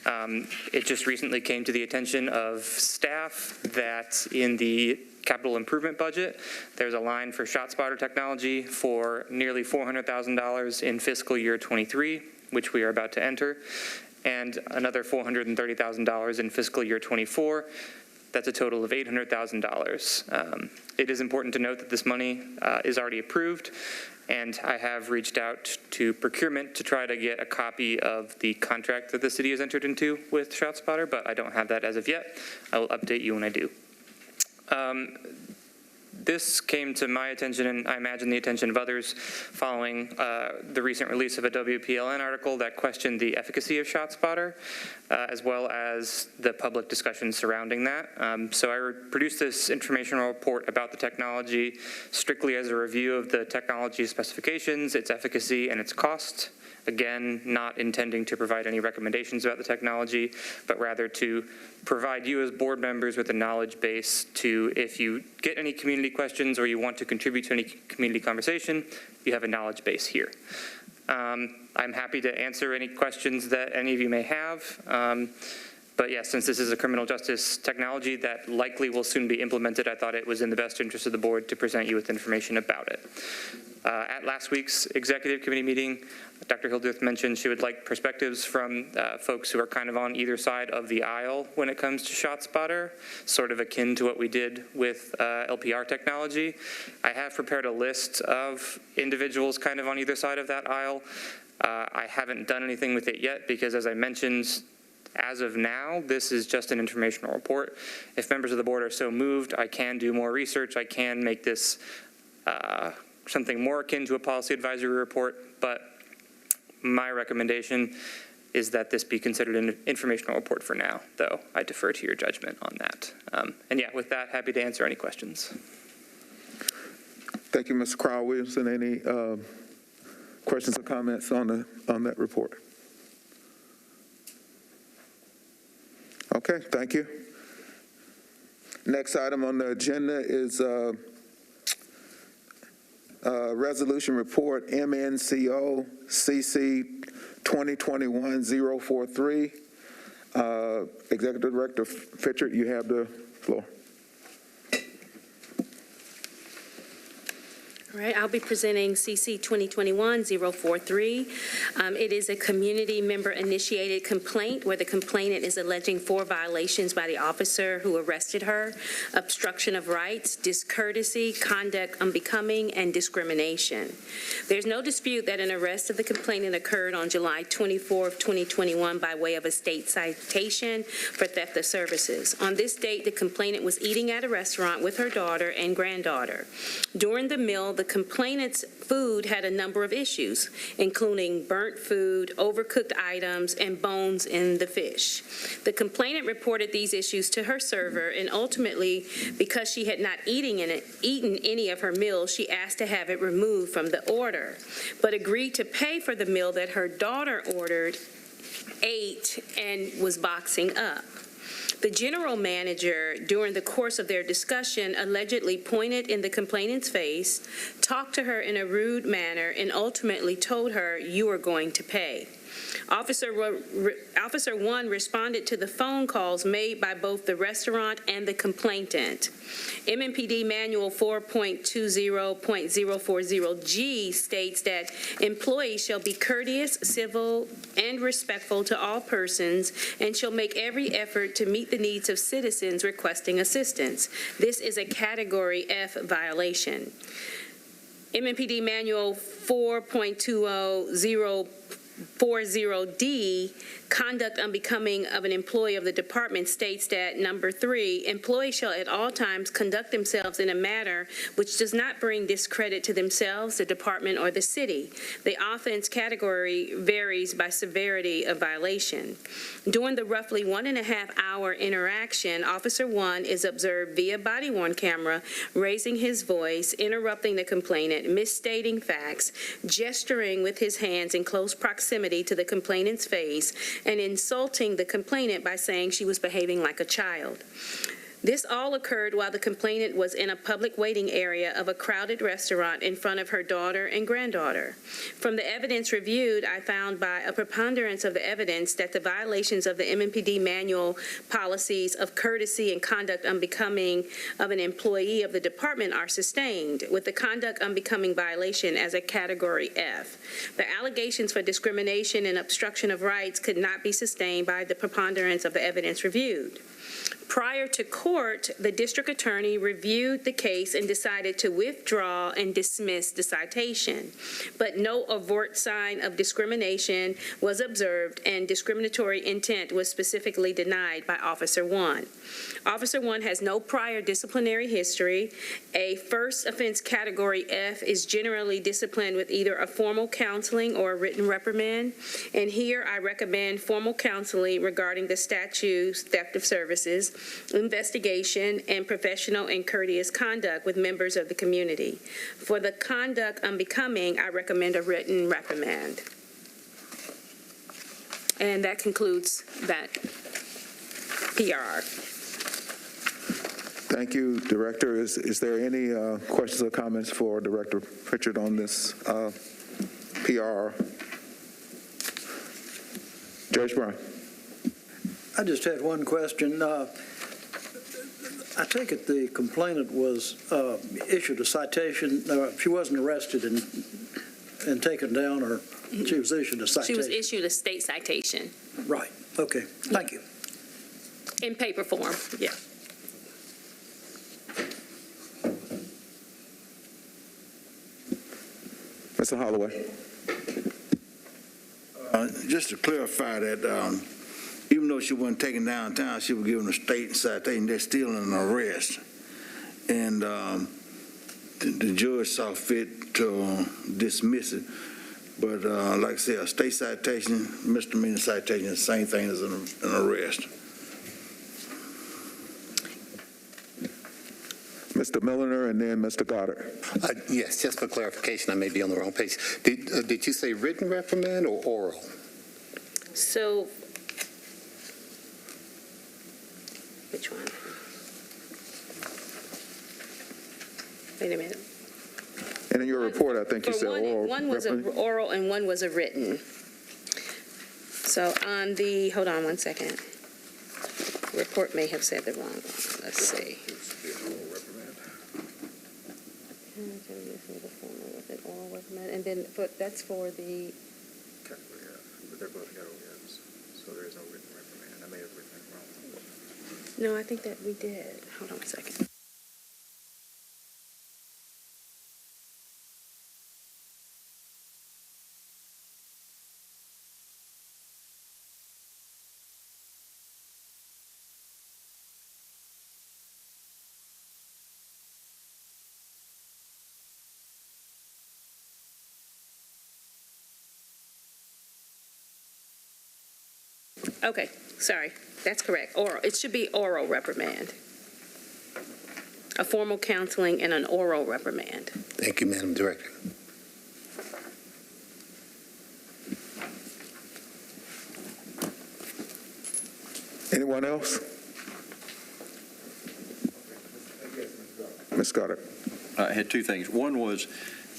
It just recently came to the attention of staff that in the capital improvement budget, there's a line for Shot Spotter technology for nearly $400,000 in fiscal year 23, which we are about to enter, and another $430,000 in fiscal year 24. That's a total of $800,000. It is important to note that this money is already approved, and I have reached out to procurement to try to get a copy of the contract that the city has entered into with ShotSpotter, but I don't have that as of yet. I will update you when I do. This came to my attention, and I imagine the attention of others, following the recent release of a WPLN article that questioned the efficacy of ShotSpotter, as well as the public discussion surrounding that. So I produced this informational report about the technology strictly as a review of the technology specifications, its efficacy, and its cost. Again, not intending to provide any recommendations about the technology, but rather to provide you as board members with a knowledge base to, if you get any community questions or you want to contribute to any community conversation, you have a knowledge base here. I'm happy to answer any questions that any of you may have. But yes, since this is a criminal justice technology that likely will soon be implemented, I thought it was in the best interest of the board to present you with information about it. At last week's executive committee meeting, Dr. Hildreth mentioned she would like perspectives from folks who are kind of on either side of the aisle when it comes to ShotSpotter, sort of akin to what we did with LPR technology. I have prepared a list of individuals kind of on either side of that aisle. I haven't done anything with it yet because, as I mentioned, as of now, this is just an informational report. If members of the board are so moved, I can do more research. I can make this something more akin to a policy advisory report, but my recommendation is that this be considered an informational report for now, though I defer to your judgment on that. And yeah, with that, happy to answer any questions. Thank you, Mr. Crowell Williamson. Any questions or comments on that report? Okay, thank you. Next item on the agenda is resolution report MNCOCC 2021-043. Executive Director Fitchard, you have the floor. All right, I'll be presenting CC 2021-043. It is a community member initiated complaint where the complainant is alleging 4 violations by the officer who arrested her: obstruction of rights, discourtesy, conduct unbecoming, and discrimination. There's no dispute that an arrest of the complainant occurred on July 24th, 2021 by way of a state citation for theft of services. On this date, the complainant was eating at a restaurant with her daughter and granddaughter. During the meal, the complainant's food had a number of issues, including burnt food, overcooked items, and bones in the fish. The complainant reported these issues to her server, and ultimately, because she had not eaten any of her meals, she asked to have it removed from the order, but agreed to pay for the meal that her daughter ordered, ate, and was boxing up. The general manager, during the course of their discussion, allegedly pointed in the complainant's face, talked to her in a rude manner, and ultimately told her, "You are going to pay." Officer 1 responded to the phone calls made by both the restaurant and the complainant. MMPD Manual 4.20.040G states that employees shall be courteous, civil, and respectful to all persons and shall make every effort to meet the needs of citizens requesting assistance. This is a Category F violation. MMPD Manual 4.20.040D, conduct unbecoming of an employee of the department, states that, number 3, employees shall at all times conduct themselves in a manner which does not bring discredit to themselves, the department, or the city. The offense category varies by severity of violation. During the roughly 1.5-hour interaction, Officer 1 is observed via body-worn camera raising his voice, interrupting the complainant, misstating facts, gesturing with his hands in close proximity to the complainant's face, and insulting the complainant by saying she was behaving like a child. This all occurred while the complainant was in a public waiting area of a crowded restaurant in front of her daughter and granddaughter. From the evidence reviewed, I found by a preponderance of the evidence that the violations of the MMPD manual policies of courtesy and conduct unbecoming of an employee of the department are sustained, with the conduct unbecoming violation as a Category F. The allegations for discrimination and obstruction of rights could not be sustained by the preponderance of the evidence reviewed. Prior to court, the district attorney reviewed the case and decided to withdraw and dismiss the citation, but no overt sign of discrimination was observed and discriminatory intent was specifically denied by Officer 1. Officer 1 has no prior disciplinary history. A first offense Category F is generally disciplined with either a formal counseling or a written reprimand, and here I recommend formal counseling regarding the statutes, theft of services, investigation, and professional and courteous conduct with members of the community. For the conduct unbecoming, I recommend a written reprimand. And that concludes that PR. Thank you, Director. Is there any questions or comments for Director Pritchard on this PR? Judge Brown. I just had one question. I take it the complainant was issued a citation. She wasn't arrested and taken down, or she was issued a citation? She was issued a state citation. Right. Okay. Thank you. In paper form, yeah. Mr. Holloway. Just to clarify that, even though she wasn't taken downtown, she was given a state citation. They're still in an arrest. And the judge saw fit to dismiss it. But like I said, a state citation, misdemeanor citation is the same thing as an arrest. Mr. Milliner and then Mr. Goddard. Yes, just for clarification, I may be on the wrong page. Did you say written reprimand or oral? So, which one? Wait a minute. And in your report, I think you said oral. One was an oral and one was a written. So on the, hold on one second. Report may have said the wrong one. Let's see. And then, but that's for the. But they're both category Fs, so there is no written reprimand. I may have written it wrong. No, I think that we did. Hold on a second. Okay, sorry, that's correct. Oral. It should be oral reprimand. A formal counseling and an oral reprimand. Thank you, Madam Director. Anyone else? Ms. Goddard. I had two things. One was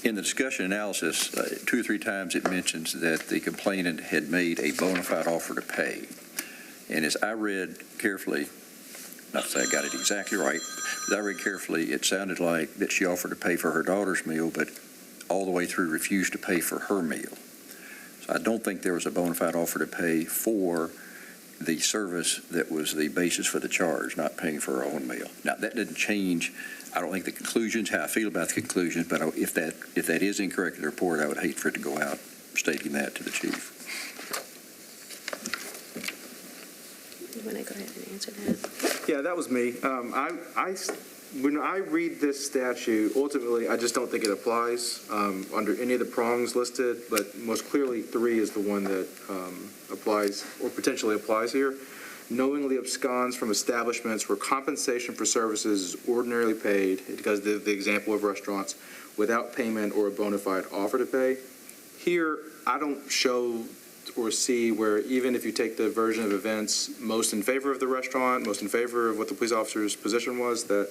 In the discussion analysis, 2 or 3 times it mentions that the complainant had made a bona fide offer to pay. And as I read carefully, not to say I got it exactly right, as I read carefully, it sounded like that she offered to pay for her daughter's meal, but all the way through refused to pay for her meal. So I don't think there was a bona fide offer to pay for the service that was the basis for the charge, not paying for her own meal. Now, that didn't change, I don't think, the conclusions, how I feel about the conclusions, but if that is incorrect in the report, I would hate for it to go out stating that to the chief. You want to go ahead and answer that? Yeah, that was me. When I read this statute, ultimately, I just don't think it applies under any of the prongs listed, but most clearly 3 is the one that applies or potentially applies here. Knowingly absconds from establishments where compensation for services is ordinarily paid, because the example of restaurants, without payment or a bona fide offer to pay. Here, I don't show or see where, even if you take the version of events most in favor of the restaurant, most in favor of what the police officer's position was, that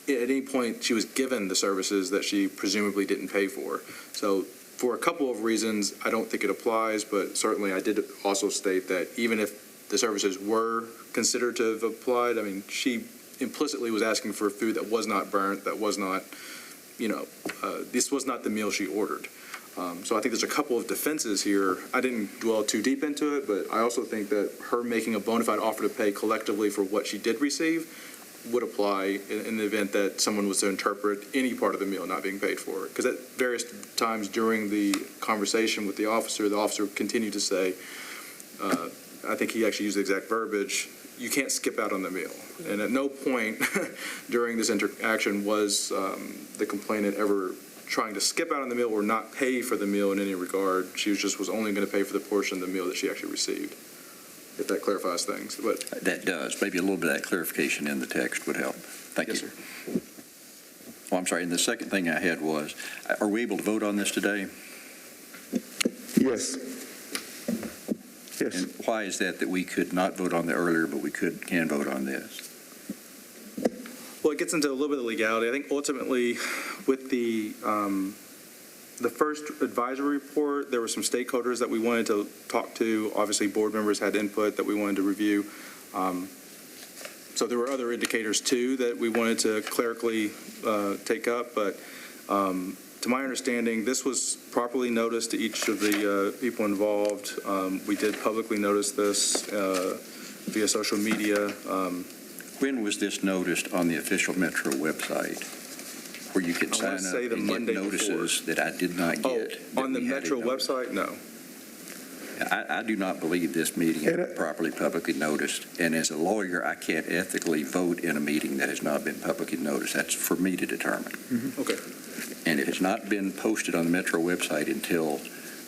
at any point she was given the services that she presumably didn't pay for. So for a couple of reasons, I don't think it applies, but certainly I did also state that even if the services were considered to have applied, I mean, she implicitly was asking for food that was not burnt, that was not, this was not the meal she ordered. So I think there's a couple of defenses here. I didn't dwell too deep into it, but I also think that her making a bona fide offer to pay collectively for what she did receive would apply in the event that someone was to interpret any part of the meal not being paid for. Because at various times during the conversation with the officer continued to say, I think he actually used the exact verbiage, you can't skip out on the meal. And at no point during this interaction was the complainant ever trying to skip out on the meal or not pay for the meal in any regard. She was only going to pay for the portion of the meal that she actually received, if that clarifies things. But That does. Maybe a little bit of that clarification in the text would help. Thank you. Yes, sir. Oh, I'm sorry. And the second thing I had was, are we able to vote on this today? Yes. Yes. And why is that we could not vote on the earlier, but we can vote on this? Well, it gets into a little bit of legality. I think ultimately with the first advisory report, there were some stakeholders that we wanted to talk to. Obviously, board members had input that we wanted to review. So there were other indicators, too, that we wanted to clerically take up. But to my understanding, this was properly noticed to each of the people involved. We did publicly notice this via social media. When was this noticed on the official Metro website, where you can sign up and get notices that I did not get? On the Metro website? No. I do not believe this meeting is properly publicly noticed. And as a lawyer, I can't ethically vote in a meeting that has not been publicly noticed. That's for me to determine. Mm-hmm. Okay. And it has not been posted on the Metro website until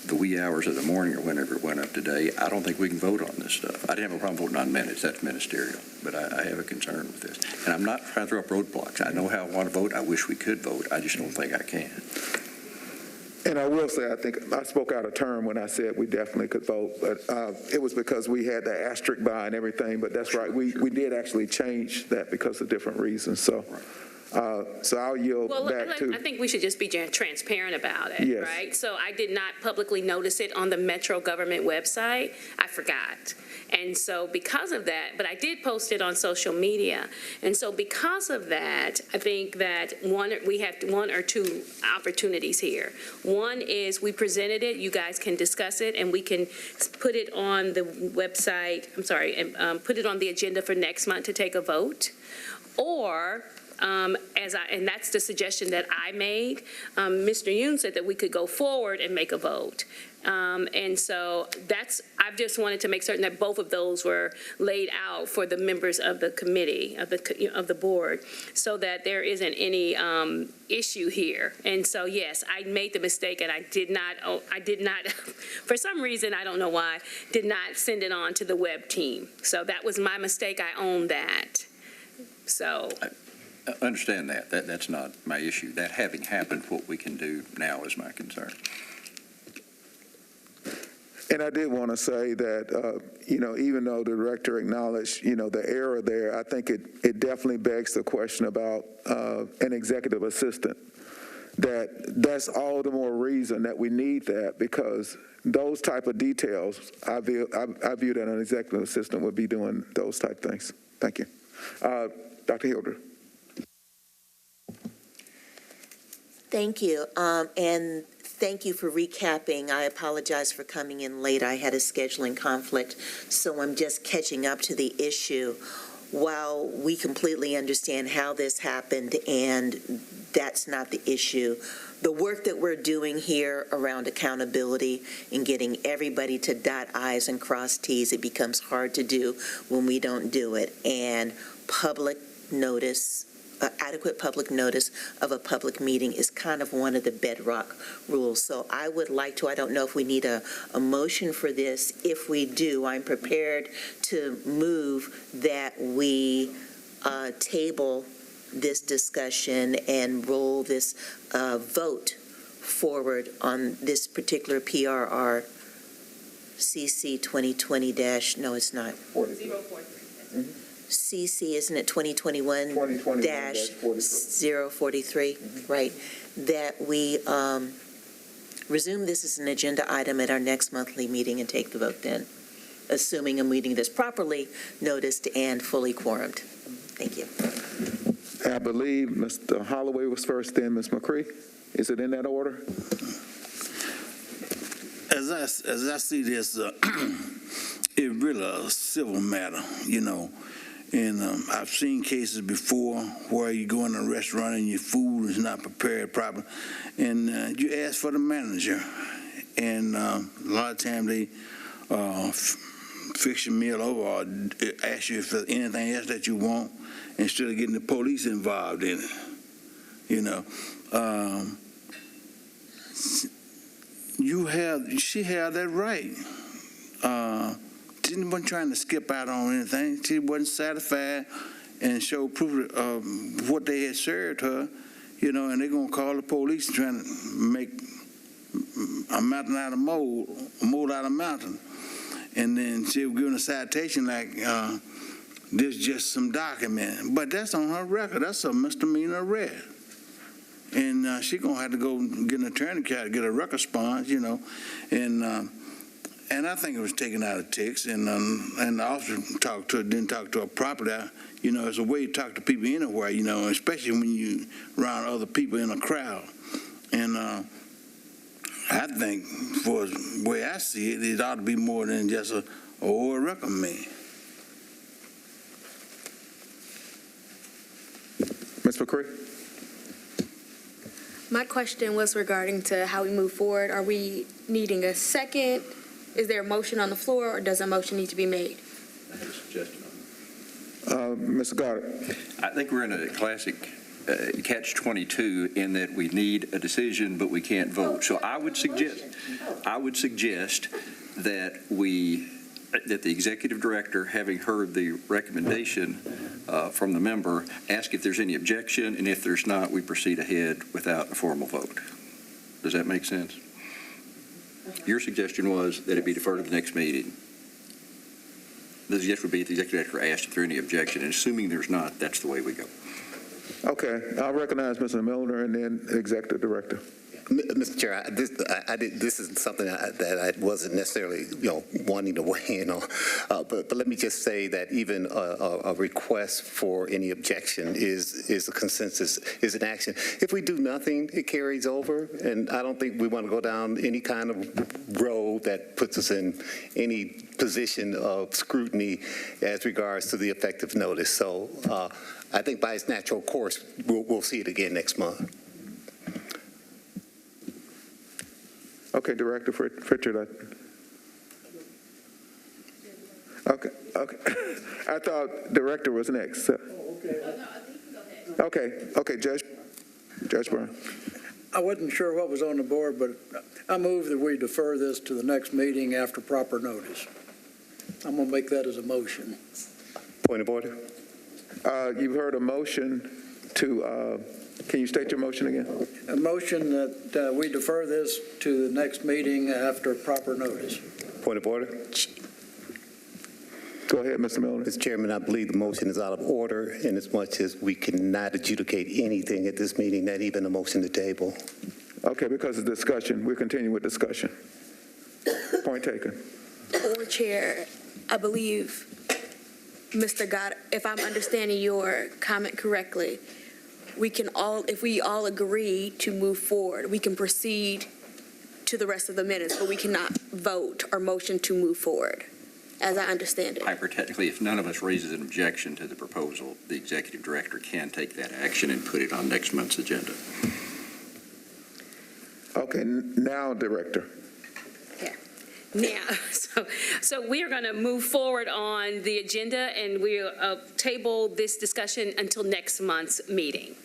the wee hours of the morning or whenever it went up today. I don't think we can vote on this stuff. I didn't have a problem voting on minutes. That's ministerial. But I have a concern with this. And I'm not trying to throw up roadblocks. I know how I want to vote. I wish we could vote. I just don't think I can. And I will say, I think I spoke out of term when I said we definitely could vote, but it was because we had the asterisk by and everything, but that's right. We did actually change that because of different reasons. So I'll yield back to. I think we should just be transparent about it, Yes. right? So I did not publicly notice it on the Metro government website. I forgot. And so because of that, but I did post it on social media. And so because of that, I think that we have one or two opportunities here. One is we presented it, you guys can discuss it, and we can put it on the website, put it on the agenda for next month to take a vote. Or and that's the suggestion that I made. Mr. Yoon said that we could go forward and make a vote. And so I've just wanted to make certain that both of those were laid out for the members of the committee, of the board, so that there isn't any issue here. And so, yes, I made the mistake, and I did not, for some reason, I don't know why, did not send it on to the web team. So that was my mistake. I own that. So. I understand that. That's not my issue. That having happened, what we can do now is my concern. And I did want to say that, even though the director acknowledged, the error there, I think it definitely begs the question about an executive assistant. that's all the more reason that we need that, because those type of details, I view that an executive assistant would be doing those type things. Thank you. Dr. Hilder. Thank you. And thank you for recapping. I apologize for coming in late. I had a scheduling conflict, so I'm just catching up to the issue. While we completely understand how this happened, and that's not the issue, the work that we're doing here around accountability and getting everybody to dot I's and cross T's, it becomes hard to do when we don't do it. And public notice, adequate public notice of a public meeting is kind of one of the bedrock rules. So I would like to, I don't know if we need a motion for this. If we do, I'm prepared to move that we table this discussion and roll this vote forward on this particular PRR CC 2020- no, it's not. 043. CC, isn't it 2021-043, right? That we resume this as an agenda item at our next monthly meeting and take the vote then, assuming a meeting that's properly noticed and fully quorumed. Thank you. I believe Mr. Holloway was first, then Ms. McCree. Is it in that order? As I see this, it's really a civil matter, you know. And I've seen cases before where you go in a restaurant and your food is not prepared properly, and you ask for the manager, and a lot of times they fix your meal over or ask you if there's anything else that you want instead of getting the police involved in it. You know, she had that right. She wasn't trying to skip out on anything. She wasn't satisfied and showed proof of what they had served her, you know, and they're going to call the police and trying to make a mountain out of mold, a mold out of mountain. And then she was given a citation like, this is just some document. But that's on her record. That's a misdemeanor arrest. And she's going to have to go get an attorney to get a record sponge, you know, and I think it was taken out of ticks, and the officer didn't talk to her properly. You know, it's a way to talk to people anywhere, you know, especially when you around other people in a crowd. And I think, for the way I see it, it ought to be more than just a record man. Ms. McCree? My question was regarding to how we move forward. Are we needing a second? Is there a motion on the floor, or does a motion need to be made? I have a suggestion. Mr. Goddard. I think we're in a classic catch-22 in that we need a decision, but we can't vote. So I would suggest that the executive director, having heard the recommendation from the member, ask if there's any objection, and if there's not, we proceed ahead without a formal vote. Does that make sense? Your suggestion was that it be deferred to the next meeting. The suggestion would be that the executive director asked if there any objection, and assuming there's not, that's the way we go. Okay, I'll recognize Mr. Milner and then the executive director. Mr. Chair, this is something that I wasn't necessarily, wanting to weigh in on. But let me just say that even a request for any objection is a consensus, is an action. If we do nothing, it carries over, and I don't think we want to go down any kind of road that puts us in any position of scrutiny as regards to the effective notice. So I think by its natural course, we'll see it again next month. Okay, Director Pritchard. Okay. I thought Director was next. Okay, Judge Brown. I wasn't sure what was on the board, but I move that we defer this to the next meeting after proper notice. I'm going to make that as a motion. Point of order. You've heard a motion to, can you state your motion again? A motion that we defer this to the next meeting after proper notice. Point of order. Go Go ahead, Mr. Miller. Mr. Chairman, I believe the motion is out of order in as much as we cannot adjudicate anything at this meeting, not even a motion to table. Okay, because of discussion, we're continuing with discussion. Point taken. Or Chair, I believe, Mr. God, if I'm understanding your comment correctly, we can all, if we all agree to move forward, we can proceed to the rest of the minutes, but we cannot vote or motion to move forward, as I understand it. Hypothetically, if none of us raises an objection to the proposal, the executive director can take that action and put it on next month's agenda. Okay, now, Director. Now, so we are going to move forward on the agenda, and we'll table this discussion until next month's meeting.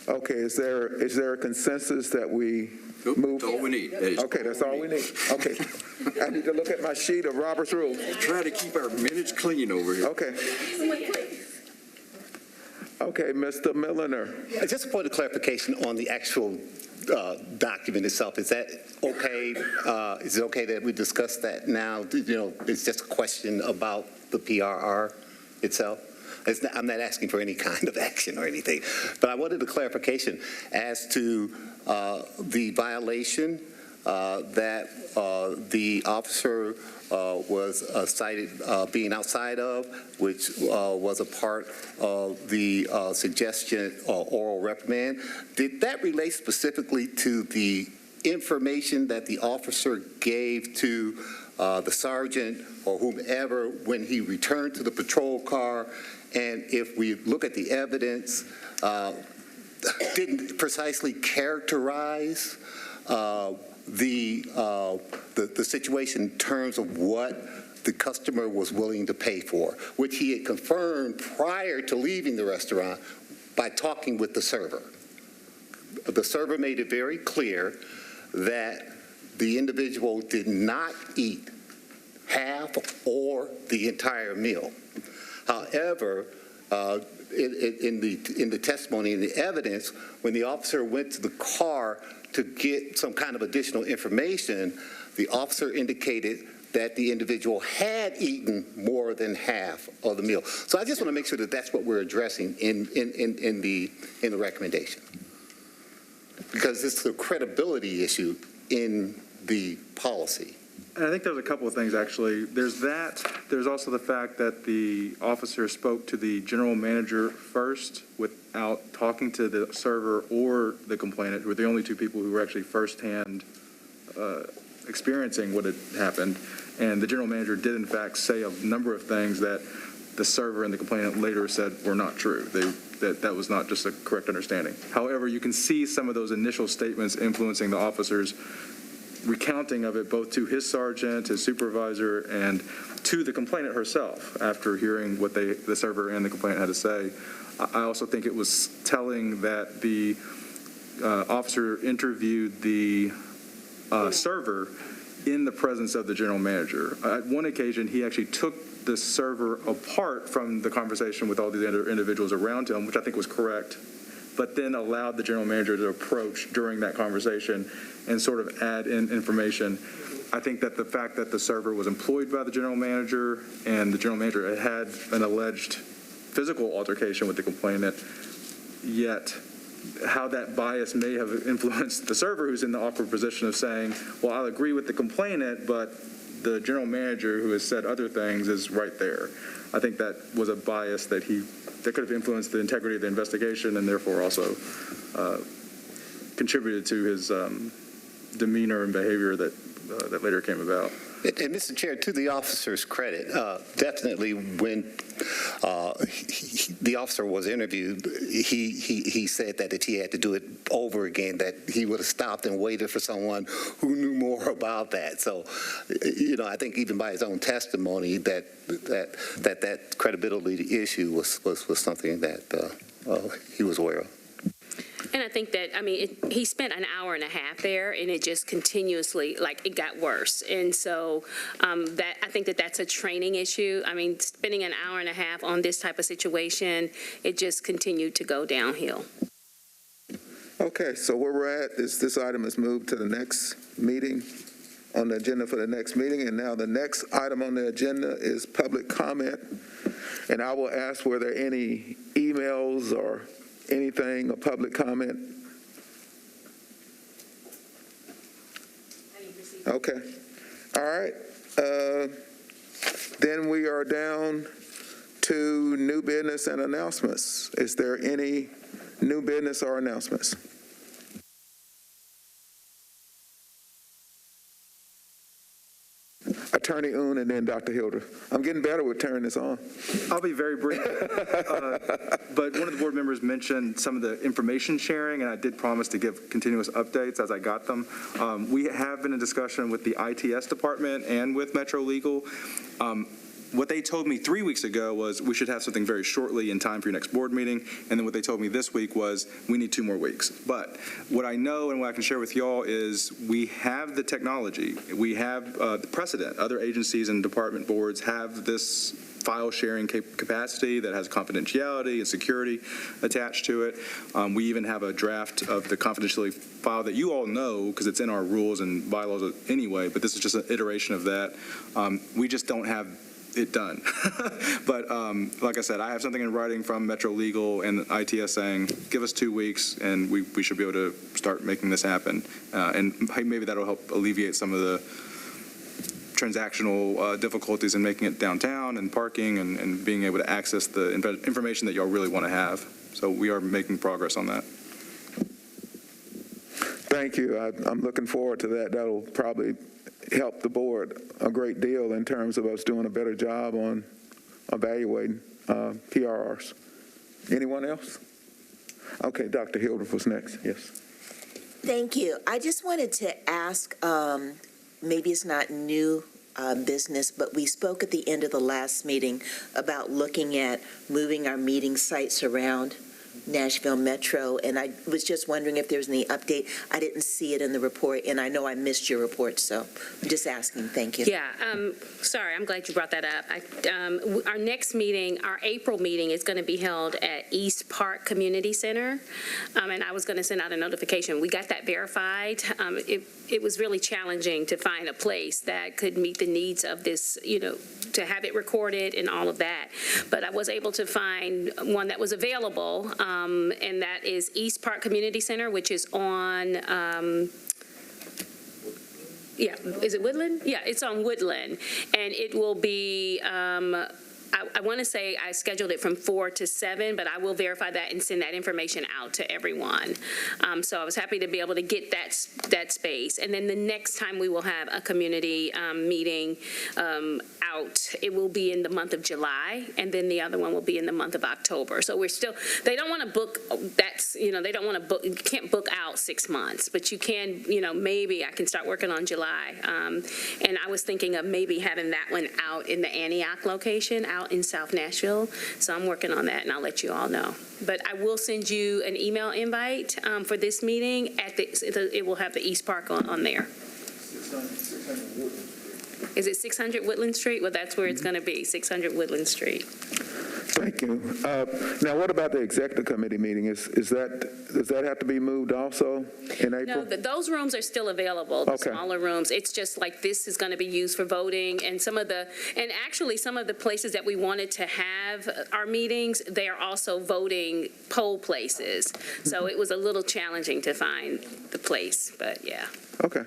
Okay, is there a consensus that we Nope, move? that's all we need. Okay, that's all we need. Okay. I need to look at my sheet of Robert's Rules. Try to keep our minutes clean over here. Okay. Okay, Mr. Milliner. Just a point of clarification on the actual document itself. Is that okay? Is it okay that we discuss that now? You know, it's just a question about the PRR itself. I'm not asking for any kind of action or anything, but I wanted a clarification as to the violation that the officer was cited being outside of, which was a part of the suggestion or oral reprimand. Did that relate specifically to the information that the officer gave to the sergeant or whomever when he returned to the patrol car? And if we look at the evidence, didn't precisely characterize the situation in terms of what the customer was willing to pay for, which he had confirmed prior to leaving the restaurant by talking with the server. The server made it very clear that the individual did not eat half or the entire meal. However, in the testimony and the evidence, when the officer went to the car to get some kind of additional information, the officer indicated that the individual had eaten more than half of the meal. So I just want to make sure that that's what we're addressing in the recommendation, because it's a credibility issue in the policy. And I think there's a couple of things, actually. There's that. There's also the fact that the officer spoke to the general manager first without talking to the server or the complainant, who were the only two people who were actually firsthand experiencing what had happened. And the general manager did, in fact, say a number of things that the server and the complainant later said were not true. That was not just a correct understanding. However, you can see some of those initial statements influencing the officer's recounting of it, both to his sergeant, his supervisor, and to the complainant herself after hearing what the server and the complainant had to say. I also think it was telling that the officer interviewed the server in the presence of the general manager. At one occasion, he actually took the server apart from the conversation with all the other individuals around him, which I think was correct, but then allowed the general manager to approach during that conversation and sort of add in information. I think that the fact that the server was employed by the general manager and the general manager had an alleged physical altercation with the complainant, yet how that bias may have influenced the server, who's in the awkward position of saying, well, I'll agree with the complainant, but the general manager who has said other things is right there. I think that was a bias that could have influenced the integrity of the investigation and therefore also contributed to his demeanor and behavior that later came about. And Mr. Chair, to the officer's credit, definitely when the officer was interviewed, he said that if he had to do it over again, that he would have stopped and waited for someone who knew more about that. So, you know, I think even by his own testimony, that credibility issue was something that he was aware of. And I think that, I mean, he spent an hour and a half there, and it just continuously, like, it got worse. And so I think that that's a training issue. I mean, spending an hour and a half on this type of situation, it just continued to go downhill. Okay, so where we're at is this item is moved to the next meeting. on the agenda for the next meeting. And now the next item on the agenda is public comment. And I will ask, were there any emails or anything, a public comment? Okay. All right. Then we are down to new business and announcements. Is there any new business or announcements? Attorney Oon and then Dr. Hilder. I'm getting better with turning this on. I'll be very brief. But one of the board members mentioned some of the information sharing, and I did promise to give continuous updates as I got them. We have been in discussion with the ITS department and with Metro Legal. What they told me 3 weeks ago was we should have something very shortly in time for your next board meeting. And then what they told me this week was we need 2 more weeks. But what I know and what I can share with y'all is we have the technology. We have the precedent. Other agencies and department boards have this file sharing capacity that has confidentiality and security attached to it. We even have a draft of the confidentiality file that you all know because it's in our rules and bylaws anyway, but this is just an iteration of that. We just don't have it done. But like I said, I have something in writing from Metro Legal and ITS saying, give us 2 weeks and we should be able to start making this happen. And maybe that'll help alleviate some of the transactional difficulties in making it downtown and parking and being able to access the information that y'all really want to have. So we are making progress on that. Thank you. I'm looking forward to that. That'll probably help the board a great deal in terms of us doing a better job on evaluating PRRs. Anyone else? Okay, Dr. Hilder was next. Yes. Thank you. I just wanted to ask, maybe it's not new business, but we spoke at the end of the last meeting about looking at moving our meeting sites around Nashville Metro, and I was just wondering if there's any update. I didn't see it in the report, and I know I missed your report, so I'm just asking. Thank you. Yeah, sorry, I'm glad you brought that up. Our next meeting, our April meeting, is going to be held at East Park Community Center, and I was going to send out a notification. We got that verified. It was really challenging to find a place that could meet the needs of this, to have it recorded and all of that. But I was able to find one that was available, and that is East Park Community Center, which is on, is it Woodland? Yeah, it's on Woodland. And it will be, I want to say I scheduled it from 4 to 7, but I will verify that and send that information out to everyone. So I was happy to be able to get that space. And then the next time we will have a community meeting out, it will be in the month of July, and then the other one will be in the month of October. So we're still, they don't want to book, they don't want to book, you can't book out 6 months, but you can, maybe I can start working on July. And I was thinking of maybe having that one out in the Antioch location, out in South Nashville. So I'm working on that, and I'll let you all know. But I will send you an email invite for this meeting. It will have the East Park on there. Is it 600 Woodland Street? Well, that's where it's going to be, 600 Woodland Street. Thank you. Now, what about the executive committee meeting? Does that have to be moved also in April? No, those rooms are still available, the smaller rooms. It's just like this is going to be used for voting, and actually some of the places that we wanted to have our meetings, they are also voting poll places. So it was a little challenging to find the place, but yeah. Okay.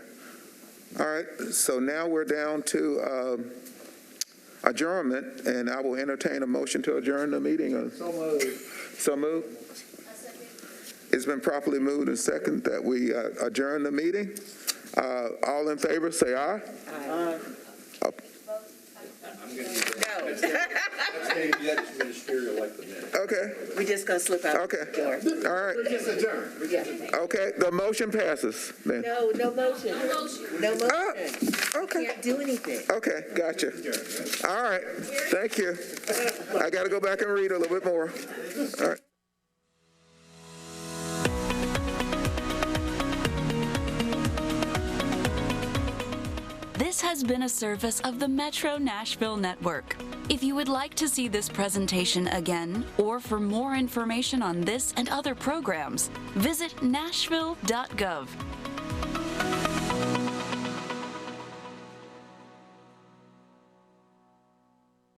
All right. So now we're down to adjournment, and I will entertain a motion to adjourn the meeting. So moved. It's been properly moved and second that we adjourn the meeting. All in favor, say aye. Aye. Okay. We're just going to slip out. Okay. All right. We'll just adjourn. Okay. The motion passes. Then. No motion. No motion. Okay. Can't do anything. Okay. Gotcha. All right. Thank you. I got to go back and read a little bit more. All right. This has been a service of the Metro Nashville Network. If you would like to see this presentation again, or for more information on this and other programs, visit nashville.gov.